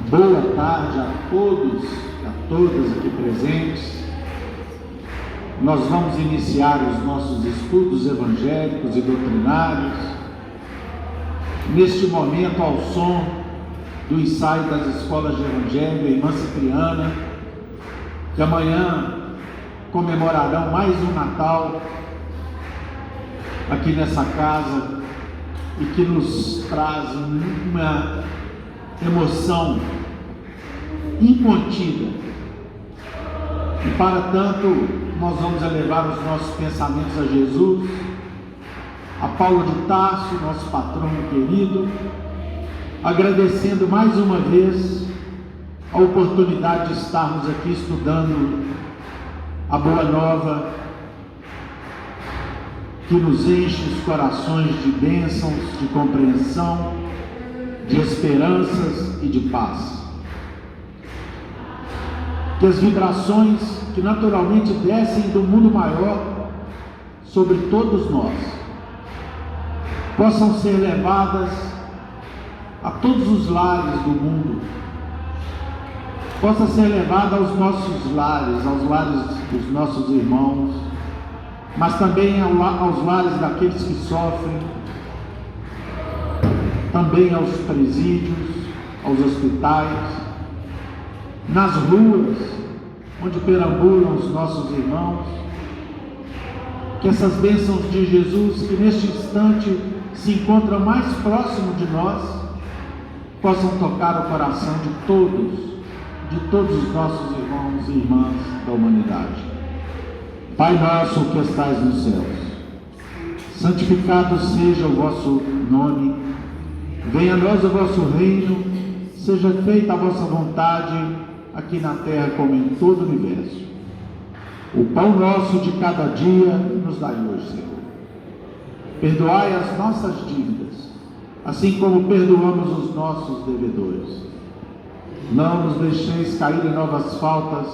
Boa tarde a todos e a todas aqui presentes. Nós vamos iniciar os nossos estudos evangélicos e doutrinários neste momento ao som do ensaio das escolas de evangelho, a irmã Cipriana, que amanhã comemorarão mais um Natal aqui nessa casa e que nos traz uma emoção incontida. E para tanto, nós vamos elevar os nossos pensamentos a Jesus, a Paulo de Tarso, nosso patrono querido, agradecendo mais uma vez a oportunidade de estarmos aqui estudando a Boa Nova, que nos enche os corações de bênçãos, de compreensão, de esperanças e de paz. Que as vibrações que naturalmente descem do mundo maior sobre todos nós possam ser levadas a todos os lares do mundo, possa ser levada aos nossos lares, aos lares dos nossos irmãos, mas também aos lares daqueles que sofrem, também aos presídios, aos hospitais, nas ruas onde perambulam os nossos irmãos. Que essas bênçãos de Jesus, que neste instante se encontram mais próximo de nós, possam tocar o coração de todos os nossos irmãos e irmãs da humanidade. Pai nosso que estais nos céus, santificado seja o vosso nome, venha a nós o vosso reino, seja feita a vossa vontade, aqui na terra como em todo o universo. O pão nosso de cada dia nos dai hoje, Senhor. Perdoai as nossas dívidas, assim como perdoamos os nossos devedores. Não nos deixeis cair em novas faltas,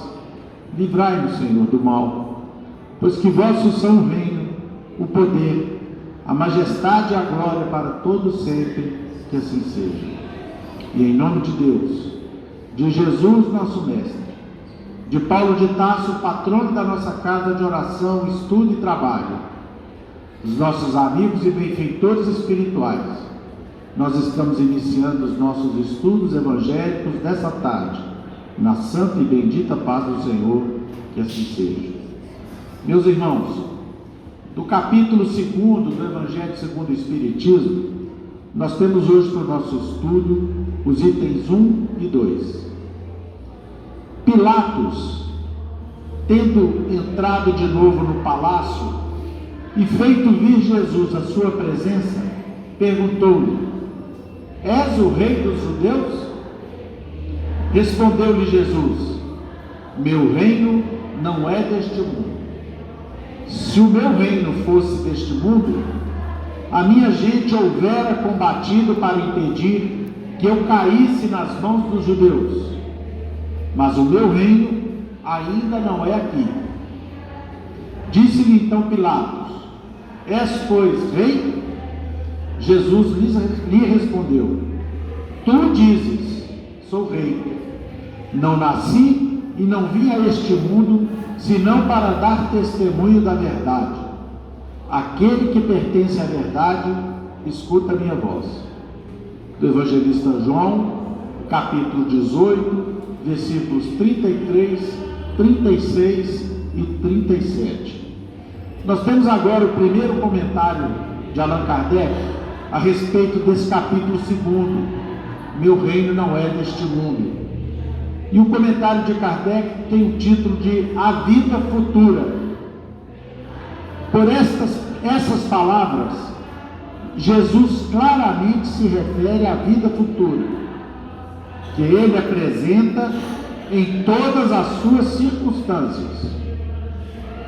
livrai-nos, Senhor, do mal, pois que vosso são o reino, o poder, a majestade e a glória para todos sempre, que assim seja. E em nome de Deus, de Jesus nosso Mestre, de Paulo de Tarso, patrono da nossa casa de oração, estudo e trabalho, dos nossos amigos e benfeitores espirituais, nós estamos iniciando os nossos estudos evangélicos dessa tarde, na santa e bendita paz do Senhor, que assim seja. Meus irmãos, do capítulo 2 do Evangelho segundo o Espiritismo, nós temos hoje para o nosso estudo os itens 1 e 2. Pilatos, tendo entrado de novo no palácio e feito vir Jesus à sua presença, perguntou-lhe: És o rei dos judeus? Respondeu-lhe Jesus: Meu reino não é deste mundo. Se o meu reino fosse deste mundo, a minha gente houvera combatido para impedir que eu caísse nas mãos dos judeus. Mas o meu reino ainda não é aqui. Disse-lhe então Pilatos: És, pois, rei? Jesus lhe respondeu: Tu dizes, sou rei. Não nasci e não vim a este mundo, senão para dar testemunho da verdade. Aquele que pertence à verdade, escuta a minha voz. Do evangelista João, capítulo 18, versículos 33, 36 e 37. Nós temos agora o primeiro comentário de Allan Kardec a respeito desse capítulo 2, Meu reino não é deste mundo. E o comentário de Kardec tem o título de A Vida Futura. Por essas palavras, Jesus claramente se refere à vida futura, que ele apresenta em todas as suas circunstâncias,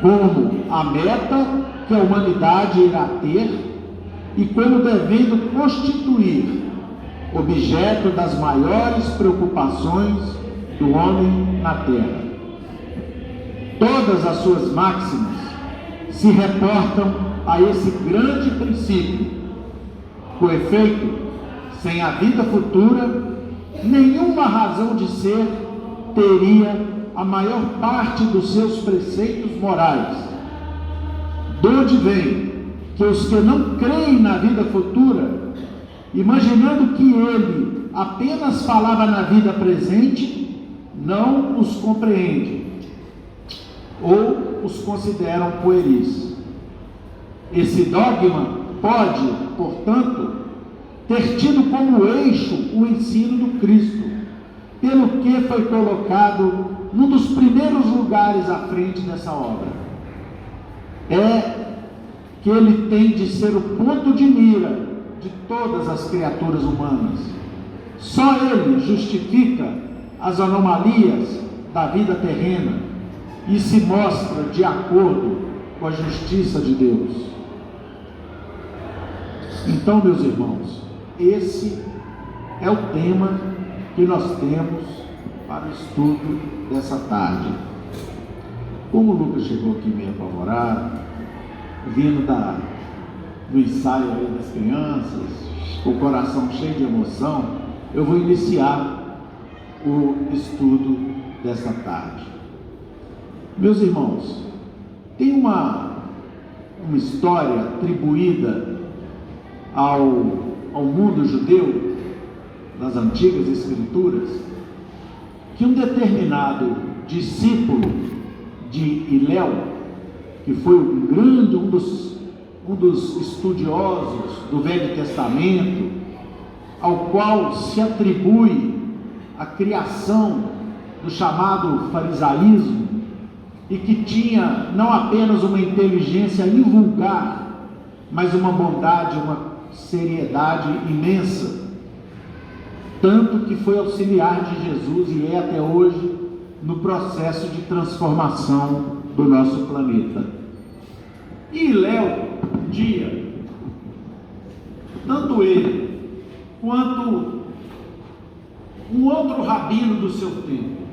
como a meta que a humanidade irá ter e como devendo constituir objeto das maiores preocupações do homem na terra. Todas as suas máximas se reportam a esse grande princípio. Com efeito, sem a vida futura, nenhuma razão de ser teria a maior parte dos seus preceitos morais. De onde vem que os que não creem na vida futura, imaginando que ele apenas falava na vida presente, não os compreendem ou os consideram pueris. Esse dogma pode, portanto, ter tido como eixo o ensino do Cristo, pelo que foi colocado num dos primeiros lugares à frente dessa obra. É que ele tem de ser o ponto de mira de todas as criaturas humanas. Só ele justifica as anomalias da vida terrena e se mostra de acordo com a justiça de Deus. Então, meus irmãos, esse é o tema que nós temos para o estudo dessa tarde. Como o Lucas chegou aqui meio apavorado, vindo do ensaio aí das crianças, com o coração cheio de emoção, eu vou iniciar o estudo dessa tarde. Meus irmãos, tem uma história atribuída ao mundo judeu, das antigas escrituras, que um determinado discípulo de Hilel, que foi um dos estudiosos do Velho Testamento, ao qual se atribui a criação do chamado farisaísmo, e que tinha não apenas uma inteligência invulgar, mas uma bondade, uma seriedade imensa, tanto que foi auxiliar de Jesus e é até hoje no processo de transformação do nosso planeta. E Hilel, um dia, tanto ele quanto um outro rabino do seu tempo,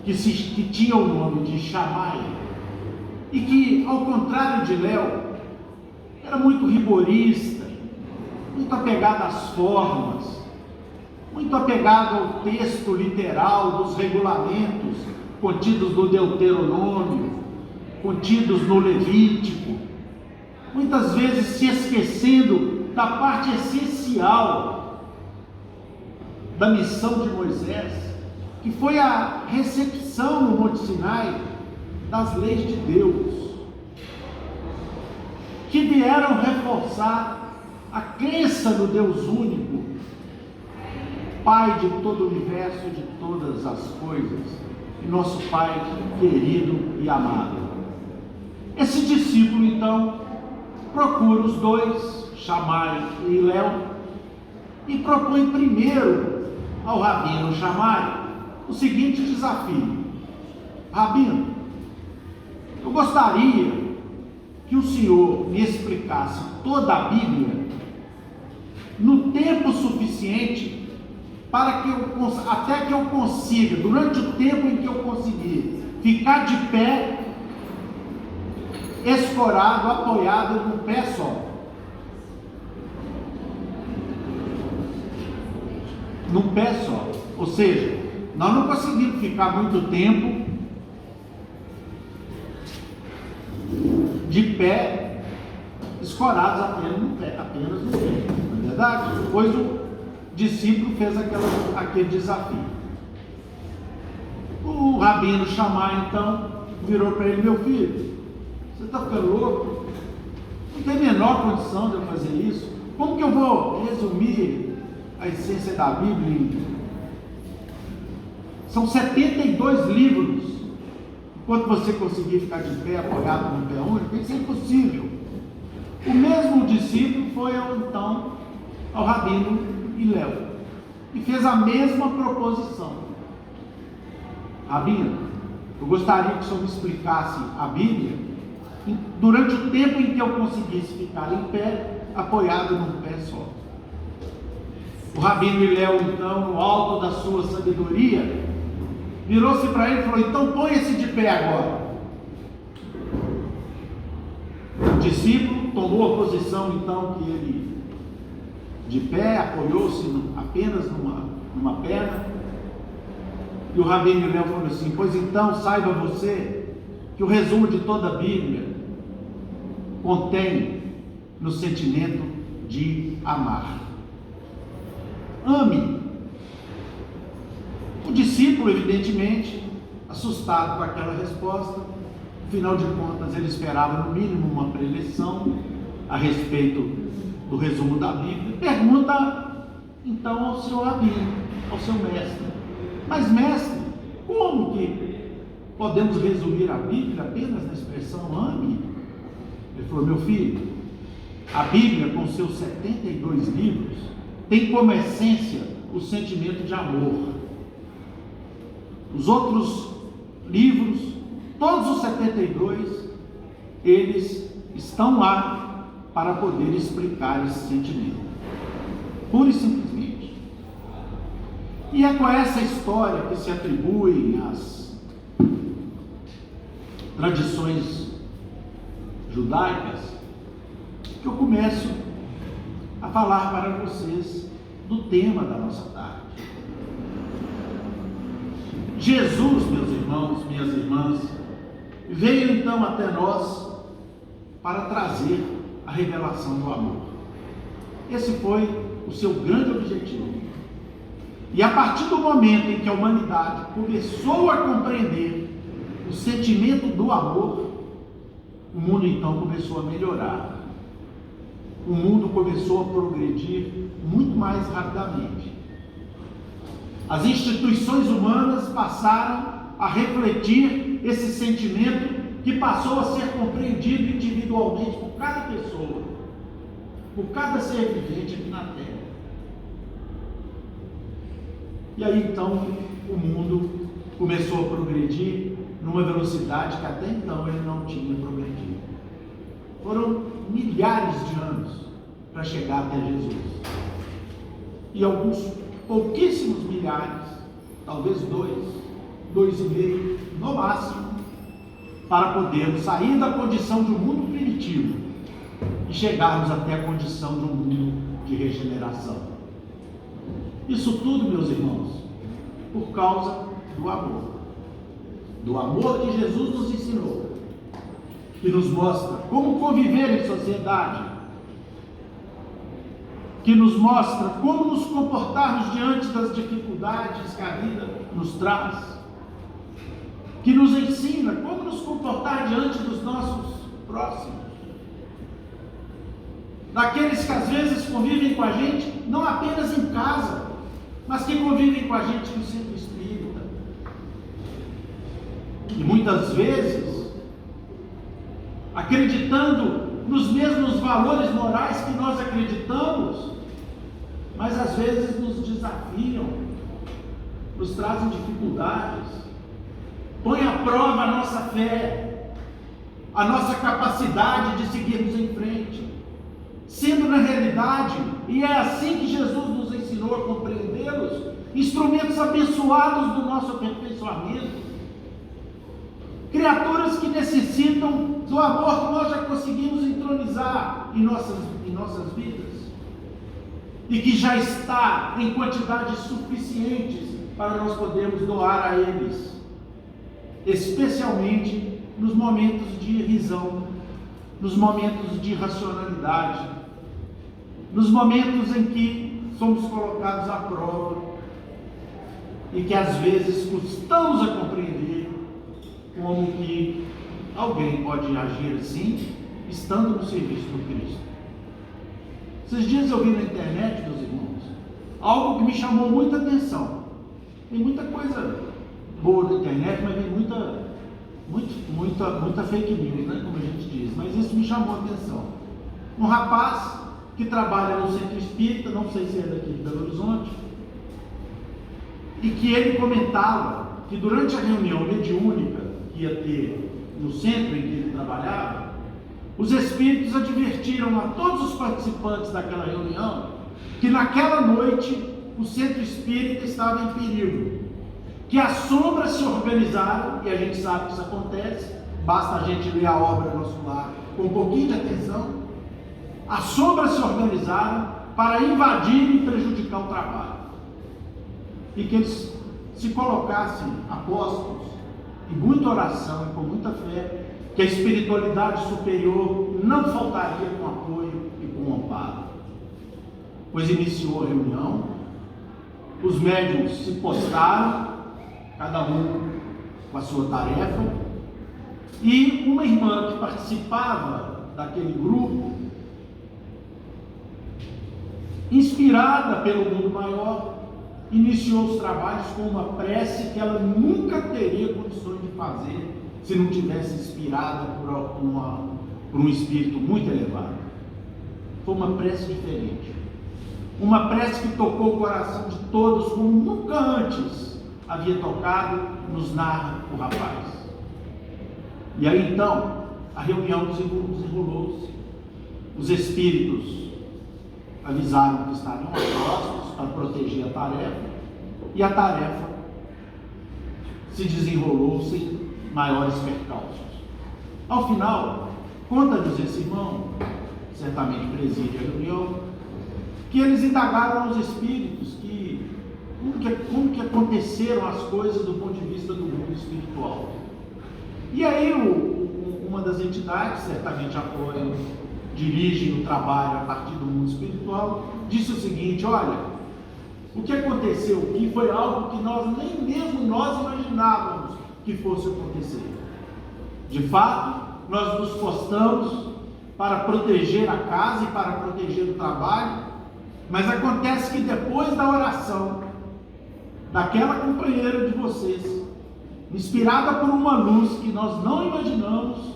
que tinha o nome de Shammai, e que, ao contrário de Hilel, era muito rigorista, muito apegado às formas, muito apegado ao texto literal dos regulamentos contidos no Deuteronômio, contidos no Levítico, muitas vezes se esquecendo da parte essencial da missão de Moisés, que foi a recepção no Monte Sinai das leis de Deus, que vieram reforçar a crença no Deus único, Pai de todo o universo, de todas as coisas, e nosso Pai querido e amado. Esse discípulo, então, procura os dois, Shammai e Hilel, e propõe primeiro ao rabino Shammai o seguinte desafio: Rabino, eu gostaria que o senhor me explicasse toda a Bíblia no tempo suficiente para que até que eu consiga, durante o tempo em que eu conseguir, ficar de pé, escorado, apoiado num pé só. Num pé só. Ou seja, nós não conseguimos ficar muito tempo de pé, escorados apenas no pé, não é verdade? Depois o discípulo fez aquele desafio. O rabino Shammai, então, virou para ele: meu filho, você está ficando louco? Não tem a menor condição de eu fazer isso. Como que eu vou resumir a essência da Bíblia? São 72 livros. Enquanto você conseguir ficar de pé, apoiado no pé único, isso é impossível. O mesmo discípulo foi então ao rabino Hilel e fez a mesma proposição: Rabino, eu gostaria que o senhor me explicasse a Bíblia durante o tempo em que eu conseguisse ficar em pé, apoiado num pé só. O rabino Hilel, então, no alto da sua sabedoria, virou-se para ele e falou: então põe-se de pé agora. O discípulo tomou a posição então que ele de pé, apoiou-se apenas numa perna, e o Rabino Hillel falou assim: pois então saiba você que o resumo de toda a Bíblia contém no sentimento de amar. Ame. O discípulo, evidentemente, assustado com aquela resposta, afinal de contas ele esperava no mínimo uma preleção a respeito do resumo da Bíblia. Pergunta então ao seu rabino, ao seu mestre: mas mestre, como que podemos resumir a Bíblia apenas na expressão ame? Ele falou: meu filho, a Bíblia, com seus 72 livros, tem como essência o sentimento de amor. Os outros livros, todos os 72, eles estão lá para poder explicar esse sentimento, pura e simplesmente. E é com essa história que se atribuem às tradições judaicas que eu começo a falar para vocês do tema da nossa tarde. Jesus, meus irmãos, minhas irmãs, veio então até nós para trazer a revelação do amor. Esse foi o seu grande objetivo. E a partir do momento em que a humanidade começou a compreender o sentimento do amor, o mundo então começou a melhorar. O mundo começou a progredir muito mais rapidamente. As instituições humanas passaram a refletir esse sentimento que passou a ser compreendido individualmente por cada pessoa, por cada ser vivente aqui na Terra. E aí então o mundo começou a progredir numa velocidade que até então ele não tinha progredido. Foram milhares de anos para chegar até Jesus. E alguns pouquíssimos milhares, talvez 2,5 no máximo, para podermos sair da condição de um mundo primitivo e chegarmos até a condição de um mundo de regeneração. Isso tudo, meus irmãos, por causa do amor que Jesus nos ensinou, que nos mostra como conviver em sociedade, que nos mostra como nos comportarmos diante das dificuldades que a vida nos traz, que nos ensina como nos comportar diante dos nossos próximos, daqueles que às vezes convivem com a gente, não apenas em casa, mas que convivem com a gente no centro espírita. E muitas vezes, acreditando nos mesmos valores morais que nós acreditamos, mas às vezes nos desafiam, nos trazem dificuldades, põem à prova a nossa fé, a nossa capacidade de seguirmos em frente, sendo na realidade, e é assim que Jesus nos ensinou a compreendê-los, instrumentos abençoados do nosso aperfeiçoamento, criaturas que necessitam do amor que nós já conseguimos entronizar em nossas vidas, e que já está em quantidades suficientes para nós podermos doar a eles, especialmente nos momentos de risão, nos momentos de racionalidade, nos momentos em que somos colocados à prova e que às vezes custamos a compreender como que alguém pode agir assim, estando no serviço do Cristo. Esses dias eu vi na internet, meus irmãos, algo que me chamou muita atenção. Tem muita coisa boa na internet, mas tem muita fake news, né, como a gente diz, mas isso me chamou a atenção. Um rapaz que trabalha no centro espírita, não sei se é daqui de Belo Horizonte, e que ele comentava que durante a reunião mediúnica que ia ter no centro em que ele trabalhava, os espíritos advertiram a todos os participantes daquela reunião que naquela noite o centro espírita estava em perigo, que as sombras se organizaram, e a gente sabe que isso acontece, basta a gente ler a obra Nosso Lar com um pouquinho de atenção. As sombras se organizaram para invadir e prejudicar o trabalho. E que eles se colocassem apóstolos, e muita oração e com muita fé, que a espiritualidade superior não faltaria com apoio e com amparo. Pois iniciou a reunião, os médiuns se postaram, cada um com a sua tarefa, e uma irmã que participava daquele grupo, inspirada pelo mundo maior, iniciou os trabalhos com uma prece que ela nunca teria condições de fazer se não tivesse inspirada por um espírito muito elevado. Foi uma prece diferente, uma prece que tocou o coração de todos como nunca antes havia tocado, nos narra o rapaz. E aí então a reunião desenrolou-se. Os espíritos avisaram que estariam apostos para proteger a tarefa, e a tarefa se desenrolou sem maiores percalços. Ao final, conta-nos esse irmão, certamente preside a reunião, que eles indagaram aos espíritos como que aconteceram as coisas do ponto de vista do mundo espiritual. E aí uma das entidades, certamente apoia, dirige o trabalho a partir do mundo espiritual, disse o seguinte: olha, o que aconteceu aqui foi algo que nem mesmo nós imaginávamos que fosse acontecer. De fato, nós nos postamos para proteger a casa e para proteger o trabalho, mas acontece que depois da oração daquela companheira de vocês, inspirada por uma luz que nós não imaginamos,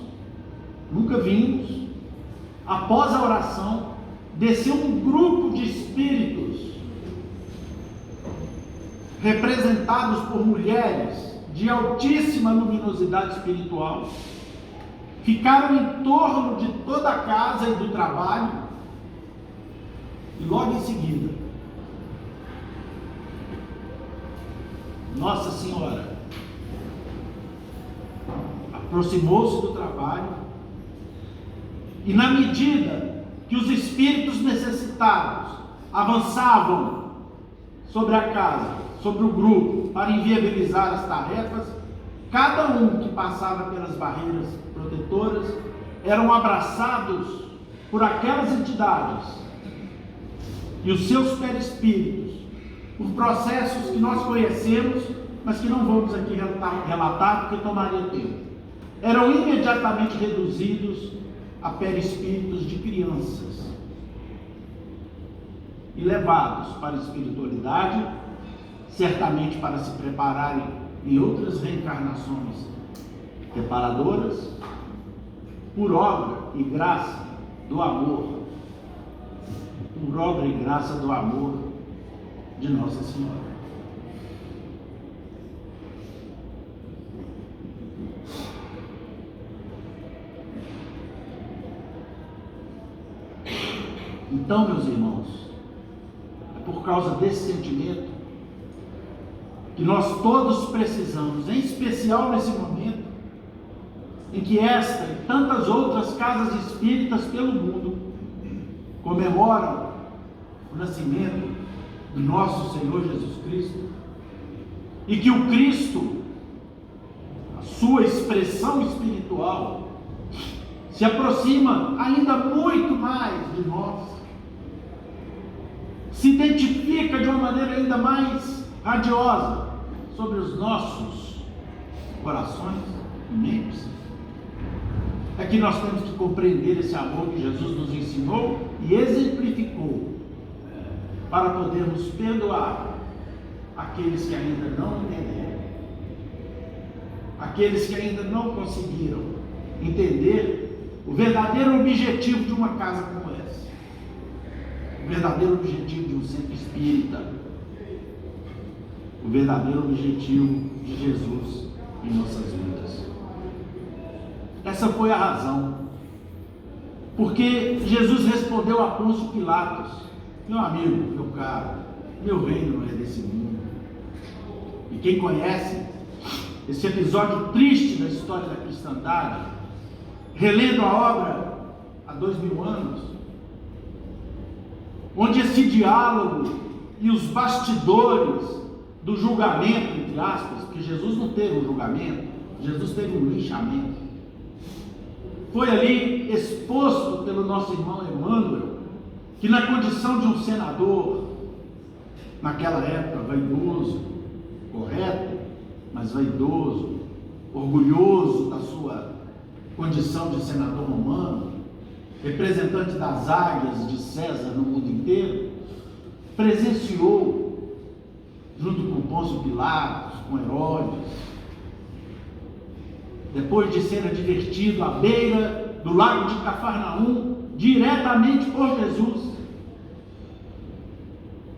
nunca vimos, após a oração, desceu um grupo de espíritos representados por mulheres de altíssima luminosidade espiritual, ficaram em torno de toda a casa e do trabalho, e logo em seguida, Nossa Senhora aproximou-se do trabalho, e na medida que os espíritos necessitados avançavam sobre a casa, sobre o grupo, para inviabilizar as tarefas, cada um que passava pelas barreiras protetoras eram abraçados por aquelas entidades e os seus perispíritos, por processos que nós conhecemos, mas que não vamos aqui relatar porque tomaria tempo. Eram imediatamente reduzidos a perispíritos de crianças e levados para a espiritualidade, certamente para se prepararem em outras reencarnações reparadoras, por obra e graça do amor, por obra e graça do amor de Nossa Senhora. Então, meus irmãos, é por causa desse sentimento que nós todos precisamos, em especial nesse momento em que esta e tantas outras casas espíritas pelo mundo comemoram o nascimento do nosso Senhor Jesus Cristo, e que o Cristo, a sua expressão espiritual, se aproxima ainda muito mais de nós, se identifica de uma maneira ainda mais radiosa sobre os nossos corações e mentes. É que nós temos que compreender esse amor que Jesus nos ensinou e exemplificou, para podermos perdoar aqueles que ainda não entenderam, aqueles que ainda não conseguiram entender o verdadeiro objetivo de uma casa como essa, o verdadeiro objetivo de um centro espírita, o verdadeiro objetivo de Jesus em nossas vidas. Essa foi a razão porque Jesus respondeu a Pôncio Pilatos: meu amigo, meu caro, meu reino não é desse mundo. E quem conhece esse episódio triste da história da cristandade, relendo a obra há 2000 anos, onde esse diálogo e os bastidores do julgamento, entre aspas, porque Jesus não teve um julgamento, Jesus teve um linchamento, foi ali exposto pelo nosso irmão Emmanuel, que na condição de um senador, naquela época vaidoso, correto, mas vaidoso, orgulhoso da sua condição de senador romano, representante das águias de César no mundo inteiro, presenciou, junto com Pôncio Pilatos, com Herodes, depois de ser advertido à beira do lago de Cafarnaum, diretamente por Jesus,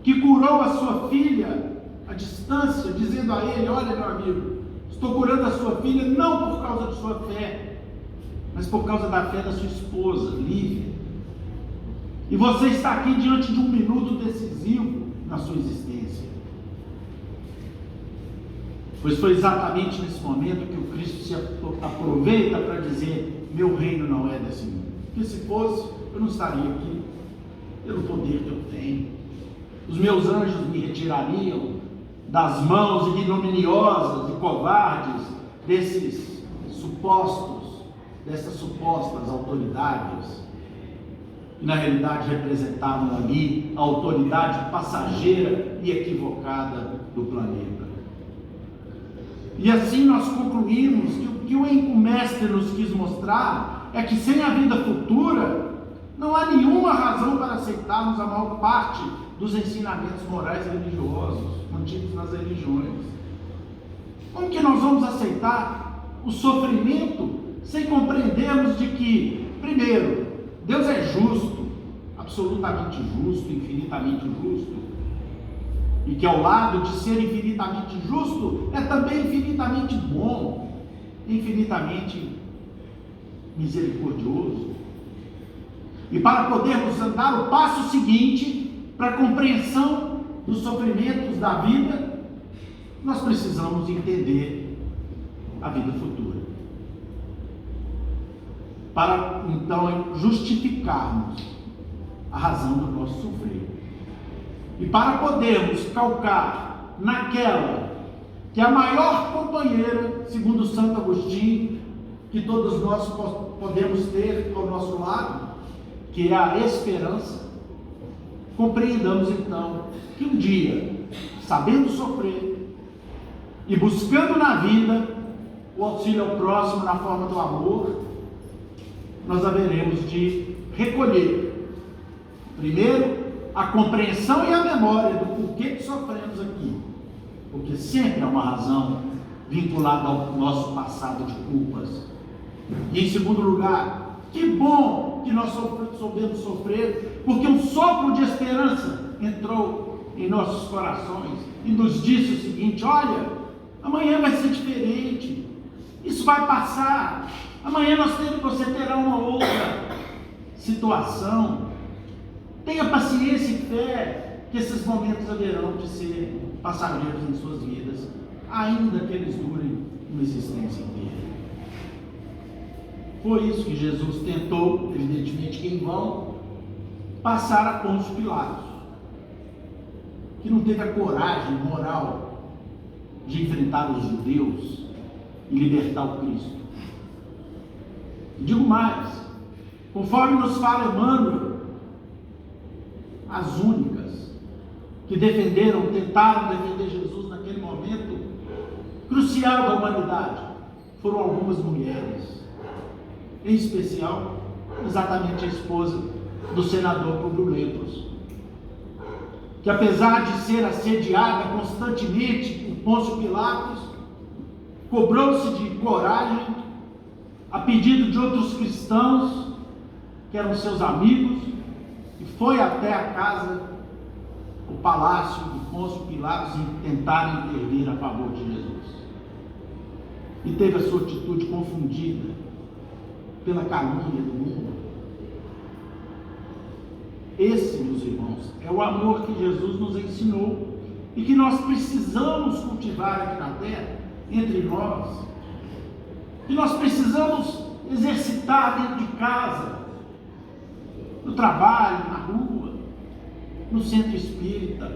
que curou a sua filha à distância, dizendo a ele: olha, meu amigo, estou curando a sua filha não por causa de sua fé, mas por causa da fé da sua esposa, Lívia. E você está aqui diante de um minuto decisivo na sua existência. Pois foi exatamente nesse momento que o Cristo se aproveita para dizer: meu reino não é desse mundo. Porque se fosse, eu não estaria aqui, pelo poder que eu tenho. Os meus anjos me retirariam das mãos ignominiosas e covardes dessas supostas autoridades, que na realidade representavam ali a autoridade passageira e equivocada do planeta. E assim nós concluímos que o que o Mestre nos quis mostrar é que sem a vida futura não há nenhuma razão para aceitarmos a maior parte dos ensinamentos morais e religiosos contidos nas religiões. Como que nós vamos aceitar o sofrimento sem compreendermos de que, primeiro, Deus é justo, absolutamente justo, infinitamente justo, e que ao lado de ser infinitamente justo, é também infinitamente bom, infinitamente misericordioso. E para podermos andar o passo seguinte, para a compreensão dos sofrimentos da vida, nós precisamos entender a vida futura. Para então justificarmos a razão do nosso sofrer. E para podermos calcar naquela que é a maior companheira, segundo Santo Agostinho, que todos nós podemos ter ao nosso lado, que é a esperança, compreendamos então que um dia, sabendo sofrer e buscando na vida o auxílio ao próximo na forma do amor, nós haveremos de recolher, primeiro, a compreensão e a memória do porquê que sofremos aqui, porque sempre há uma razão vinculada ao nosso passado de culpas. E em segundo lugar, que bom que nós soubemos sofrer, porque um sopro de esperança entrou em nossos corações e nos disse o seguinte: olha, amanhã vai ser diferente, isso vai passar, amanhã você terá uma outra situação. Tenha paciência e fé que esses momentos haverão de ser passageiros em suas vidas, ainda que eles durem uma existência inteira. Foi isso que Jesus tentou, evidentemente que em vão, passar a Pôncio Pilatos, que não teve a coragem moral de enfrentar os judeus e libertar o Cristo. Digo mais, conforme nos fala Emmanuel, as únicas que tentaram defender Jesus naquele momento crucial da humanidade, foram algumas mulheres, em especial, exatamente a esposa do senador Publio Lepros, que apesar de ser assediada constantemente por Pôncio Pilatos, cobrou-se de coragem, a pedido de outros cristãos, que eram seus amigos, e foi até a casa, o palácio de Pôncio Pilatos, e tentar intervir a favor de Jesus. E teve a sua atitude confundida pela calúnia do mundo. Esse, meus irmãos, é o amor que Jesus nos ensinou e que nós precisamos cultivar aqui na terra, entre nós, que nós precisamos exercitar dentro de casa, no trabalho, na rua, no centro espírita,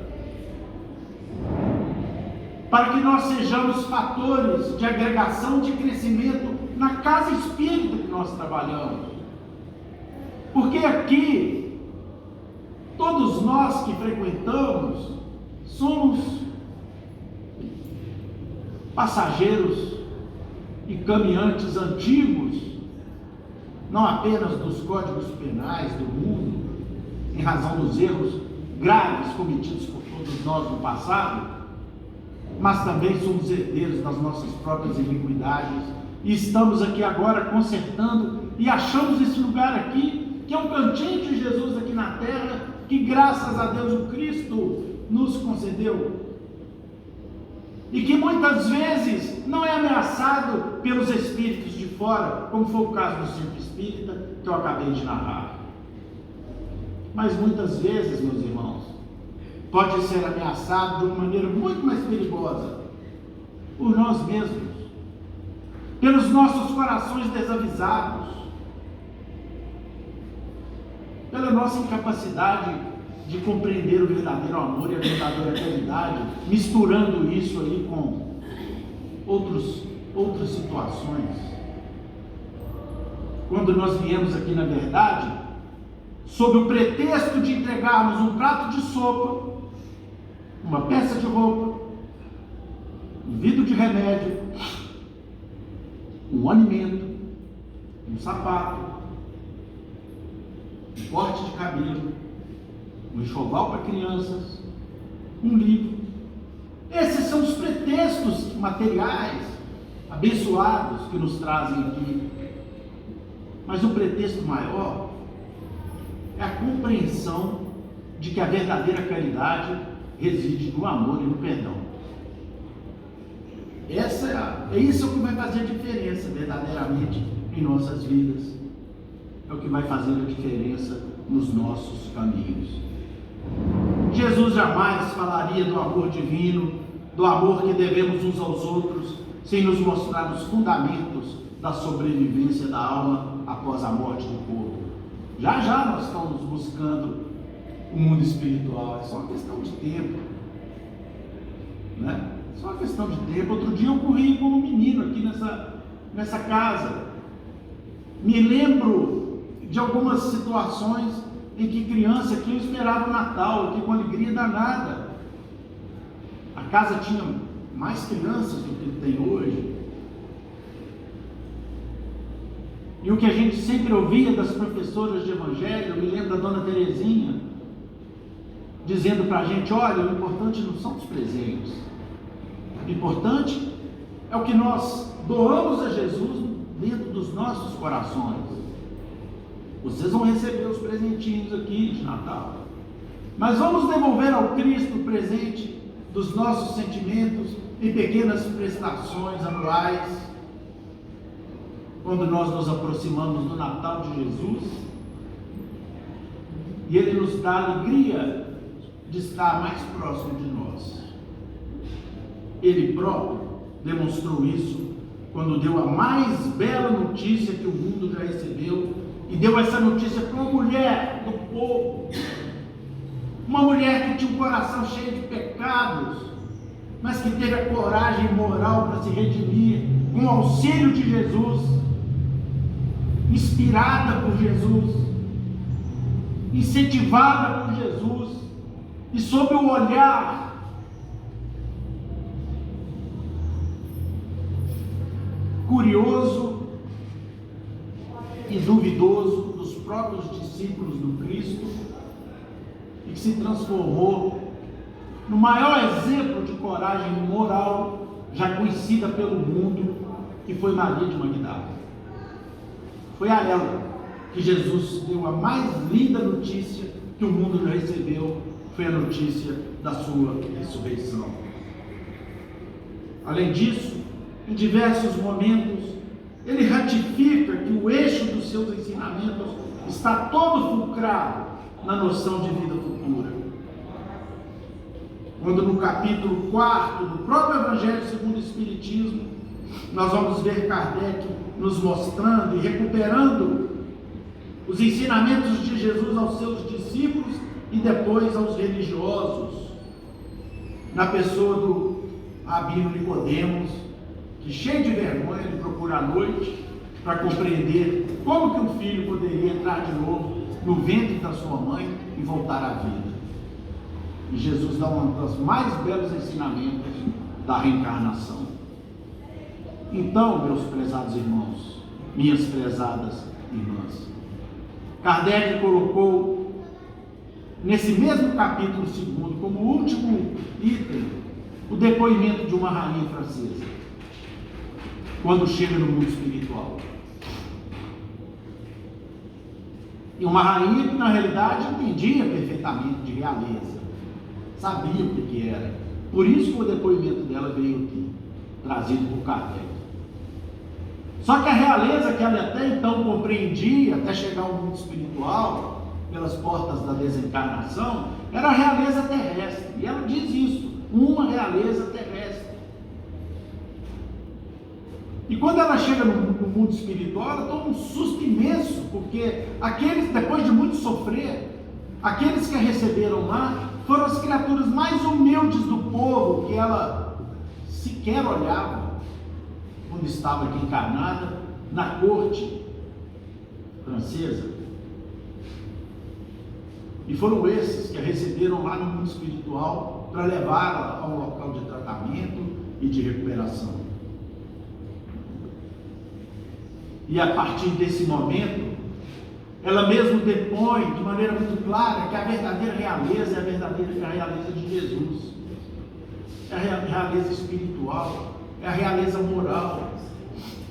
para que nós sejamos fatores de agregação, de crescimento na casa espírita que nós trabalhamos. Porque aqui, todos nós que frequentamos, somos passageiros e caminhantes antigos, não apenas dos códigos penais do mundo, em razão dos erros graves cometidos por todos nós no passado, mas também somos herdeiros das nossas próprias iniquidades, e estamos aqui agora consertando, e achamos esse lugar aqui, que é um cantinho de Jesus aqui na terra, que graças a Deus o Cristo nos concedeu, e que muitas vezes não é ameaçado pelos espíritos de fora, como foi o caso do centro espírita, que eu acabei de narrar. Mas muitas vezes, meus irmãos, pode ser ameaçado de uma maneira muito mais perigosa por nós mesmos, pelos nossos corações desavisados, pela nossa incapacidade de compreender o verdadeiro amor e a verdadeira caridade, misturando isso aí com outras situações. Quando nós viemos aqui, na verdade, sob o pretexto de entregarmos um prato de sopa, uma peça de roupa, um vidro de remédio, um alimento, um sapato, um corte de cabelo, um enxoval para crianças, um livro. Esses são os pretextos materiais abençoados que nos trazem aqui. Mas o pretexto maior é a compreensão de que a verdadeira caridade reside no amor e no perdão. Isso é o que vai fazer a diferença verdadeiramente em nossas vidas. É o que vai fazer a diferença nos nossos caminhos. Jesus jamais falaria do amor divino, do amor que devemos uns aos outros, sem nos mostrar os fundamentos da sobrevivência da alma após a morte do corpo. Já já nós estamos buscando o mundo espiritual, é só uma questão de tempo, né? Só uma questão de tempo. Outro dia eu corri como um menino aqui nessa casa. Me lembro de algumas situações em que criança aqui eu esperava o Natal, aqui com alegria danada. A casa tinha mais crianças do que tem hoje. E o que a gente sempre ouvia das professoras de evangelho, eu me lembro da dona Terezinha, dizendo para a gente: olha, o importante não são os presentes, o importante é o que nós doamos a Jesus dentro dos nossos corações. Vocês vão receber os presentinhos aqui de Natal, mas vamos devolver ao Cristo o presente dos nossos sentimentos em pequenas prestações anuais, quando nós nos aproximamos do Natal de Jesus, e Ele nos dá a alegria de estar mais próximo de nós. Ele próprio demonstrou isso quando deu a mais bela notícia que o mundo já recebeu, e deu essa notícia para uma mulher do povo, uma mulher que tinha um coração cheio de pecados, mas que teve a coragem moral para se redimir com o auxílio de Jesus, inspirada por Jesus, incentivada por Jesus, e sob o olhar curioso e duvidoso dos próprios discípulos do Cristo, e que se transformou no maior exemplo de coragem moral já conhecida pelo mundo, que foi Maria de Magdala. Foi a ela que Jesus deu a mais linda notícia que o mundo já recebeu, foi a notícia da sua ressurreição. Além disso, em diversos momentos, ele ratifica que o eixo dos seus ensinamentos está todo fulcrado na noção de vida futura. Quando no capítulo 4 do próprio Evangelho segundo o Espiritismo, nós vamos ver Kardec nos mostrando e recuperando os ensinamentos de Jesus aos seus discípulos e depois aos religiosos, na pessoa do rabino Nicodemos, que, cheio de vergonha, ele procura à noite para compreender como que um filho poderia entrar de novo no ventre da sua mãe e voltar à vida. E Jesus dá um dos mais belos ensinamentos da reencarnação. Então, meus prezados irmãos, minhas prezadas irmãs, Kardec colocou nesse mesmo capítulo 2, como último item, o depoimento de uma rainha francesa, quando chega no mundo espiritual. E uma rainha que, na realidade, entendia perfeitamente de realeza, sabia o que era. Por isso que o depoimento dela veio aqui, trazido por Kardec. Só que a realeza que ela até então compreendia, até chegar ao mundo espiritual, pelas portas da desencarnação, era a realeza terrestre. E ela diz isso, uma realeza terrestre. E quando ela chega no mundo espiritual, ela toma um susto imenso, porque aqueles, depois de muito sofrer, aqueles que a receberam lá, foram as criaturas mais humildes do povo, que ela sequer olhava quando estava aqui encarnada na corte francesa. E foram esses que a receberam lá no mundo espiritual para levá-la a um local de tratamento e de recuperação. E a partir desse momento, ela mesmo depõe de maneira muito clara que a verdadeira realeza é a verdadeira realeza de Jesus. É a realeza espiritual, é a realeza moral,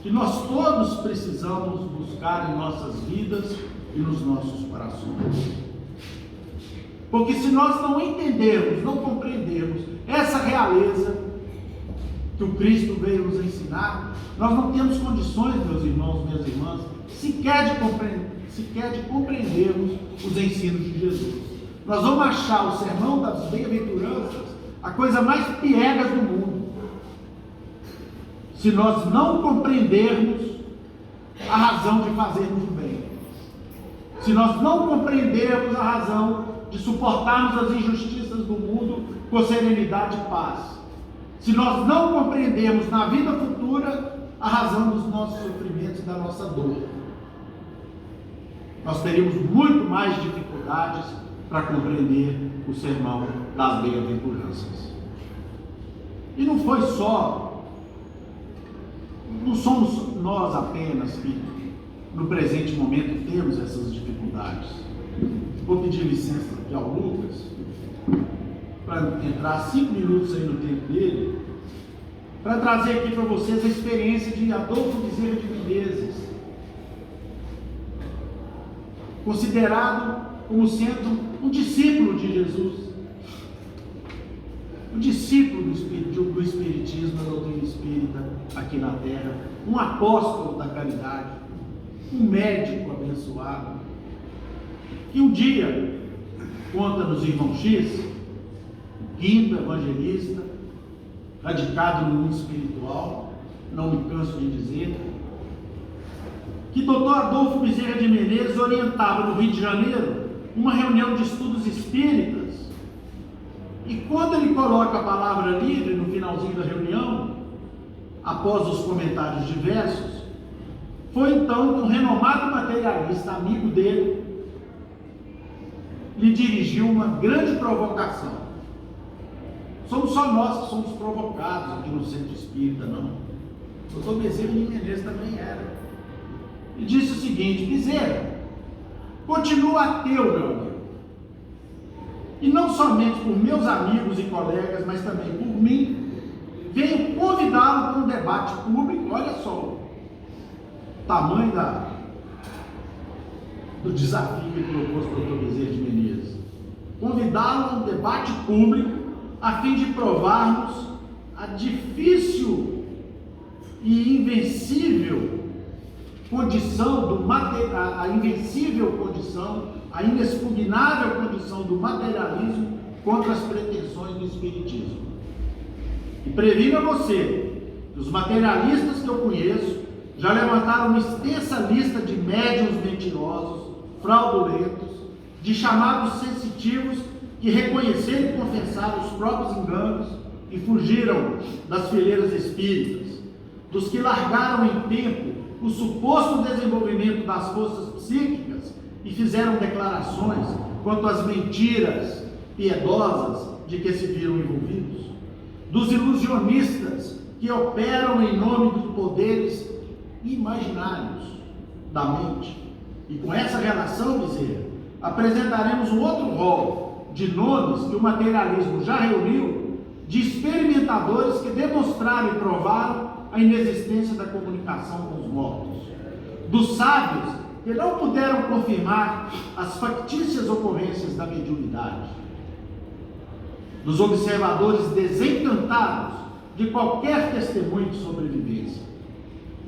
que nós todos precisamos buscar em nossas vidas e nos nossos corações. Porque se nós não entendermos, não compreendermos essa realeza que o Cristo veio nos ensinar, nós não temos condições, meus irmãos, minhas irmãs, sequer de compreendermos os ensinos de Jesus. Nós vamos achar o sermão das bem-aventuranças a coisa mais piegas do mundo, se nós não compreendermos a razão de fazermos o bem, se nós não compreendermos a razão de suportarmos as injustiças do mundo com serenidade e paz, se nós não compreendermos na vida futura a razão dos nossos sofrimentos e da nossa dor, nós teríamos muito mais dificuldades para compreender o sermão das bem-aventuranças. E não foi só, não somos nós apenas que no presente momento temos essas dificuldades. Vou pedir licença de ao Lucas para entrar 5 minutos aí no tempo dele, para trazer aqui para vocês a experiência de Adolfo Bezerra de Menezes, considerado como sendo um discípulo de Jesus, um discípulo do Espiritismo, da doutrina espírita aqui na Terra, um apóstolo da caridade, um médico abençoado, que um dia, conta-nos irmão X, o quinto evangelista, radicado no mundo espiritual, não me canso de dizer, que Dr. Adolfo Bezerra de Menezes orientava no Rio de Janeiro uma reunião de estudos espíritas, e quando ele coloca a palavra livre no finalzinho da reunião, após os comentários diversos, foi então que um renomado materialista, amigo dele, lhe dirigiu uma grande provocação. Somos só nós que somos provocados aqui no Centro Espírita, não. O Dr. Bezerra de Menezes também era. E disse o seguinte: Bezerra, continua ateu, meu amigo. E não somente por meus amigos e colegas, mas também por mim, venho convidá-lo para um debate público. Olha só o tamanho do desafio que propôs o Dr. Bezerra de Menezes. Convidá-lo a um debate público a fim de provarmos a difícil e invencível condição a invencível condição, a inexpugnável condição do materialismo contra as pretensões do espiritismo. E previno a você que os materialistas que eu conheço já levantaram uma extensa lista de médiuns mentirosos, fraudulentos, de chamados sensitivos que reconheceram e confessaram os próprios enganos e fugiram das fileiras espíritas, dos que largaram em tempo o suposto desenvolvimento das forças psíquicas e fizeram declarações quanto às mentiras piedosas de que se viram envolvidos, dos ilusionistas que operam em nome dos poderes imaginários da mente. E com essa relação, Bezerra, apresentaremos um outro rol de nomes que o materialismo já reuniu, de experimentadores que demonstraram e provaram a inexistência da comunicação com os mortos, dos sábios que não puderam confirmar as factícias ocorrências da mediunidade, dos observadores desencantados de qualquer testemunho de sobrevivência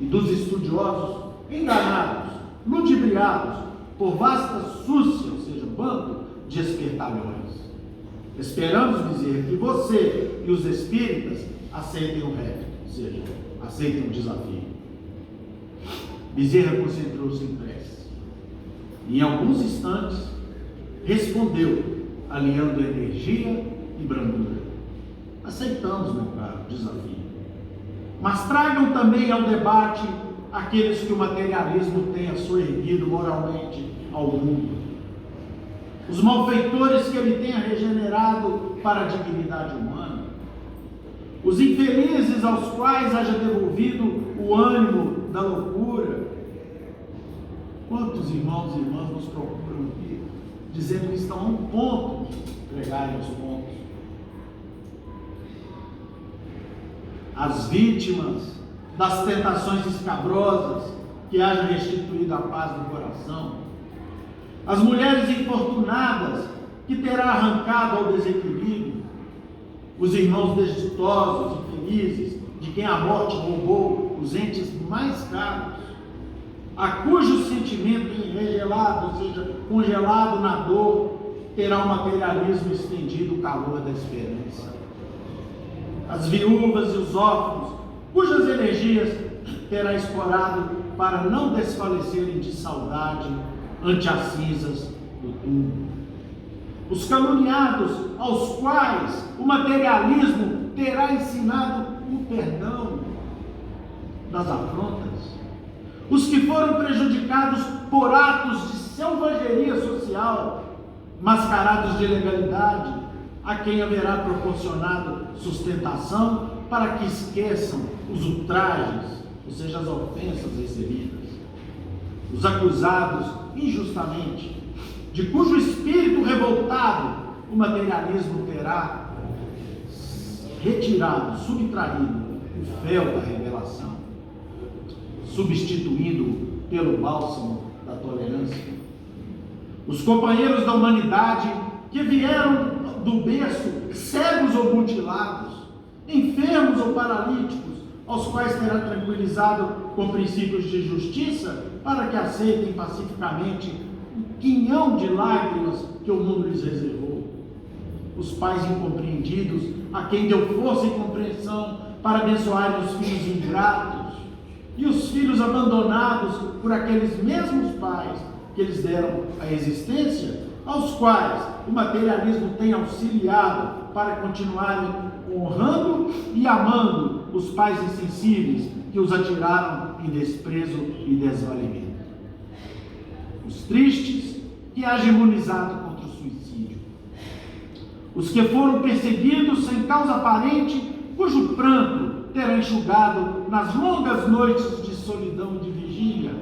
e dos estudiosos enganados, ludibriados por vasta súcia, ou seja, bando de espertalhões. Esperamos dizer que você e os espíritas aceitem o repto, ou seja, aceitem o desafio. Bezerra concentrou-se em prece e em alguns instantes respondeu, alinhando energia e brandura: aceitamos, meu caro, o desafio, mas tragam também ao debate aqueles que o materialismo tenha soerguido moralmente ao mundo, os malfeitores que ele tenha regenerado para a dignidade humana, os infelizes aos quais haja devolvido o ânimo da loucura. Quantos irmãos e irmãs nos procuram aqui, dizendo que estão a um ponto de pregarem os pontos? As vítimas das tentações escabrosas que haja restituído a paz do coração, as mulheres infortunadas que terá arrancado ao desequilíbrio, os irmãos desditosos, infelizes, de quem a morte roubou os entes mais caros, a cujo sentimento enregelado, ou seja, congelado na dor, terá o materialismo estendido o calor da esperança, as viúvas e os órfãos, cujas energias terá explorado para não desfalecerem de saudade ante as cinzas do túmulo, os caluniados aos quais o materialismo terá ensinado o perdão das afrontas, os que foram prejudicados por atos de selvageria social, mascarados de legalidade, a quem haverá proporcionado sustentação para que esqueçam os ultrajes, ou seja, as ofensas recebidas, os acusados injustamente, de cujo espírito revoltado o materialismo terá retirado, subtraído o véu da revelação, substituindo pelo bálsamo da tolerância, os companheiros da humanidade que vieram do berço cegos ou mutilados, enfermos ou paralíticos, aos quais terá tranquilizado com princípios de justiça, para que aceitem pacificamente o quinhão de lágrimas que o mundo lhes reservou. Os pais incompreendidos, a quem deu força e compreensão para abençoarem os filhos ingratos, e os filhos abandonados por aqueles mesmos pais que lhes deram a existência, aos quais o materialismo tem auxiliado para continuarem honrando e amando os pais insensíveis que os atiraram em desprezo e desvalimento. Os tristes que hajam imunizado contra o suicídio. Os que foram perseguidos sem causa aparente, cujo pranto terá enxugado nas longas noites de solidão e de vigília,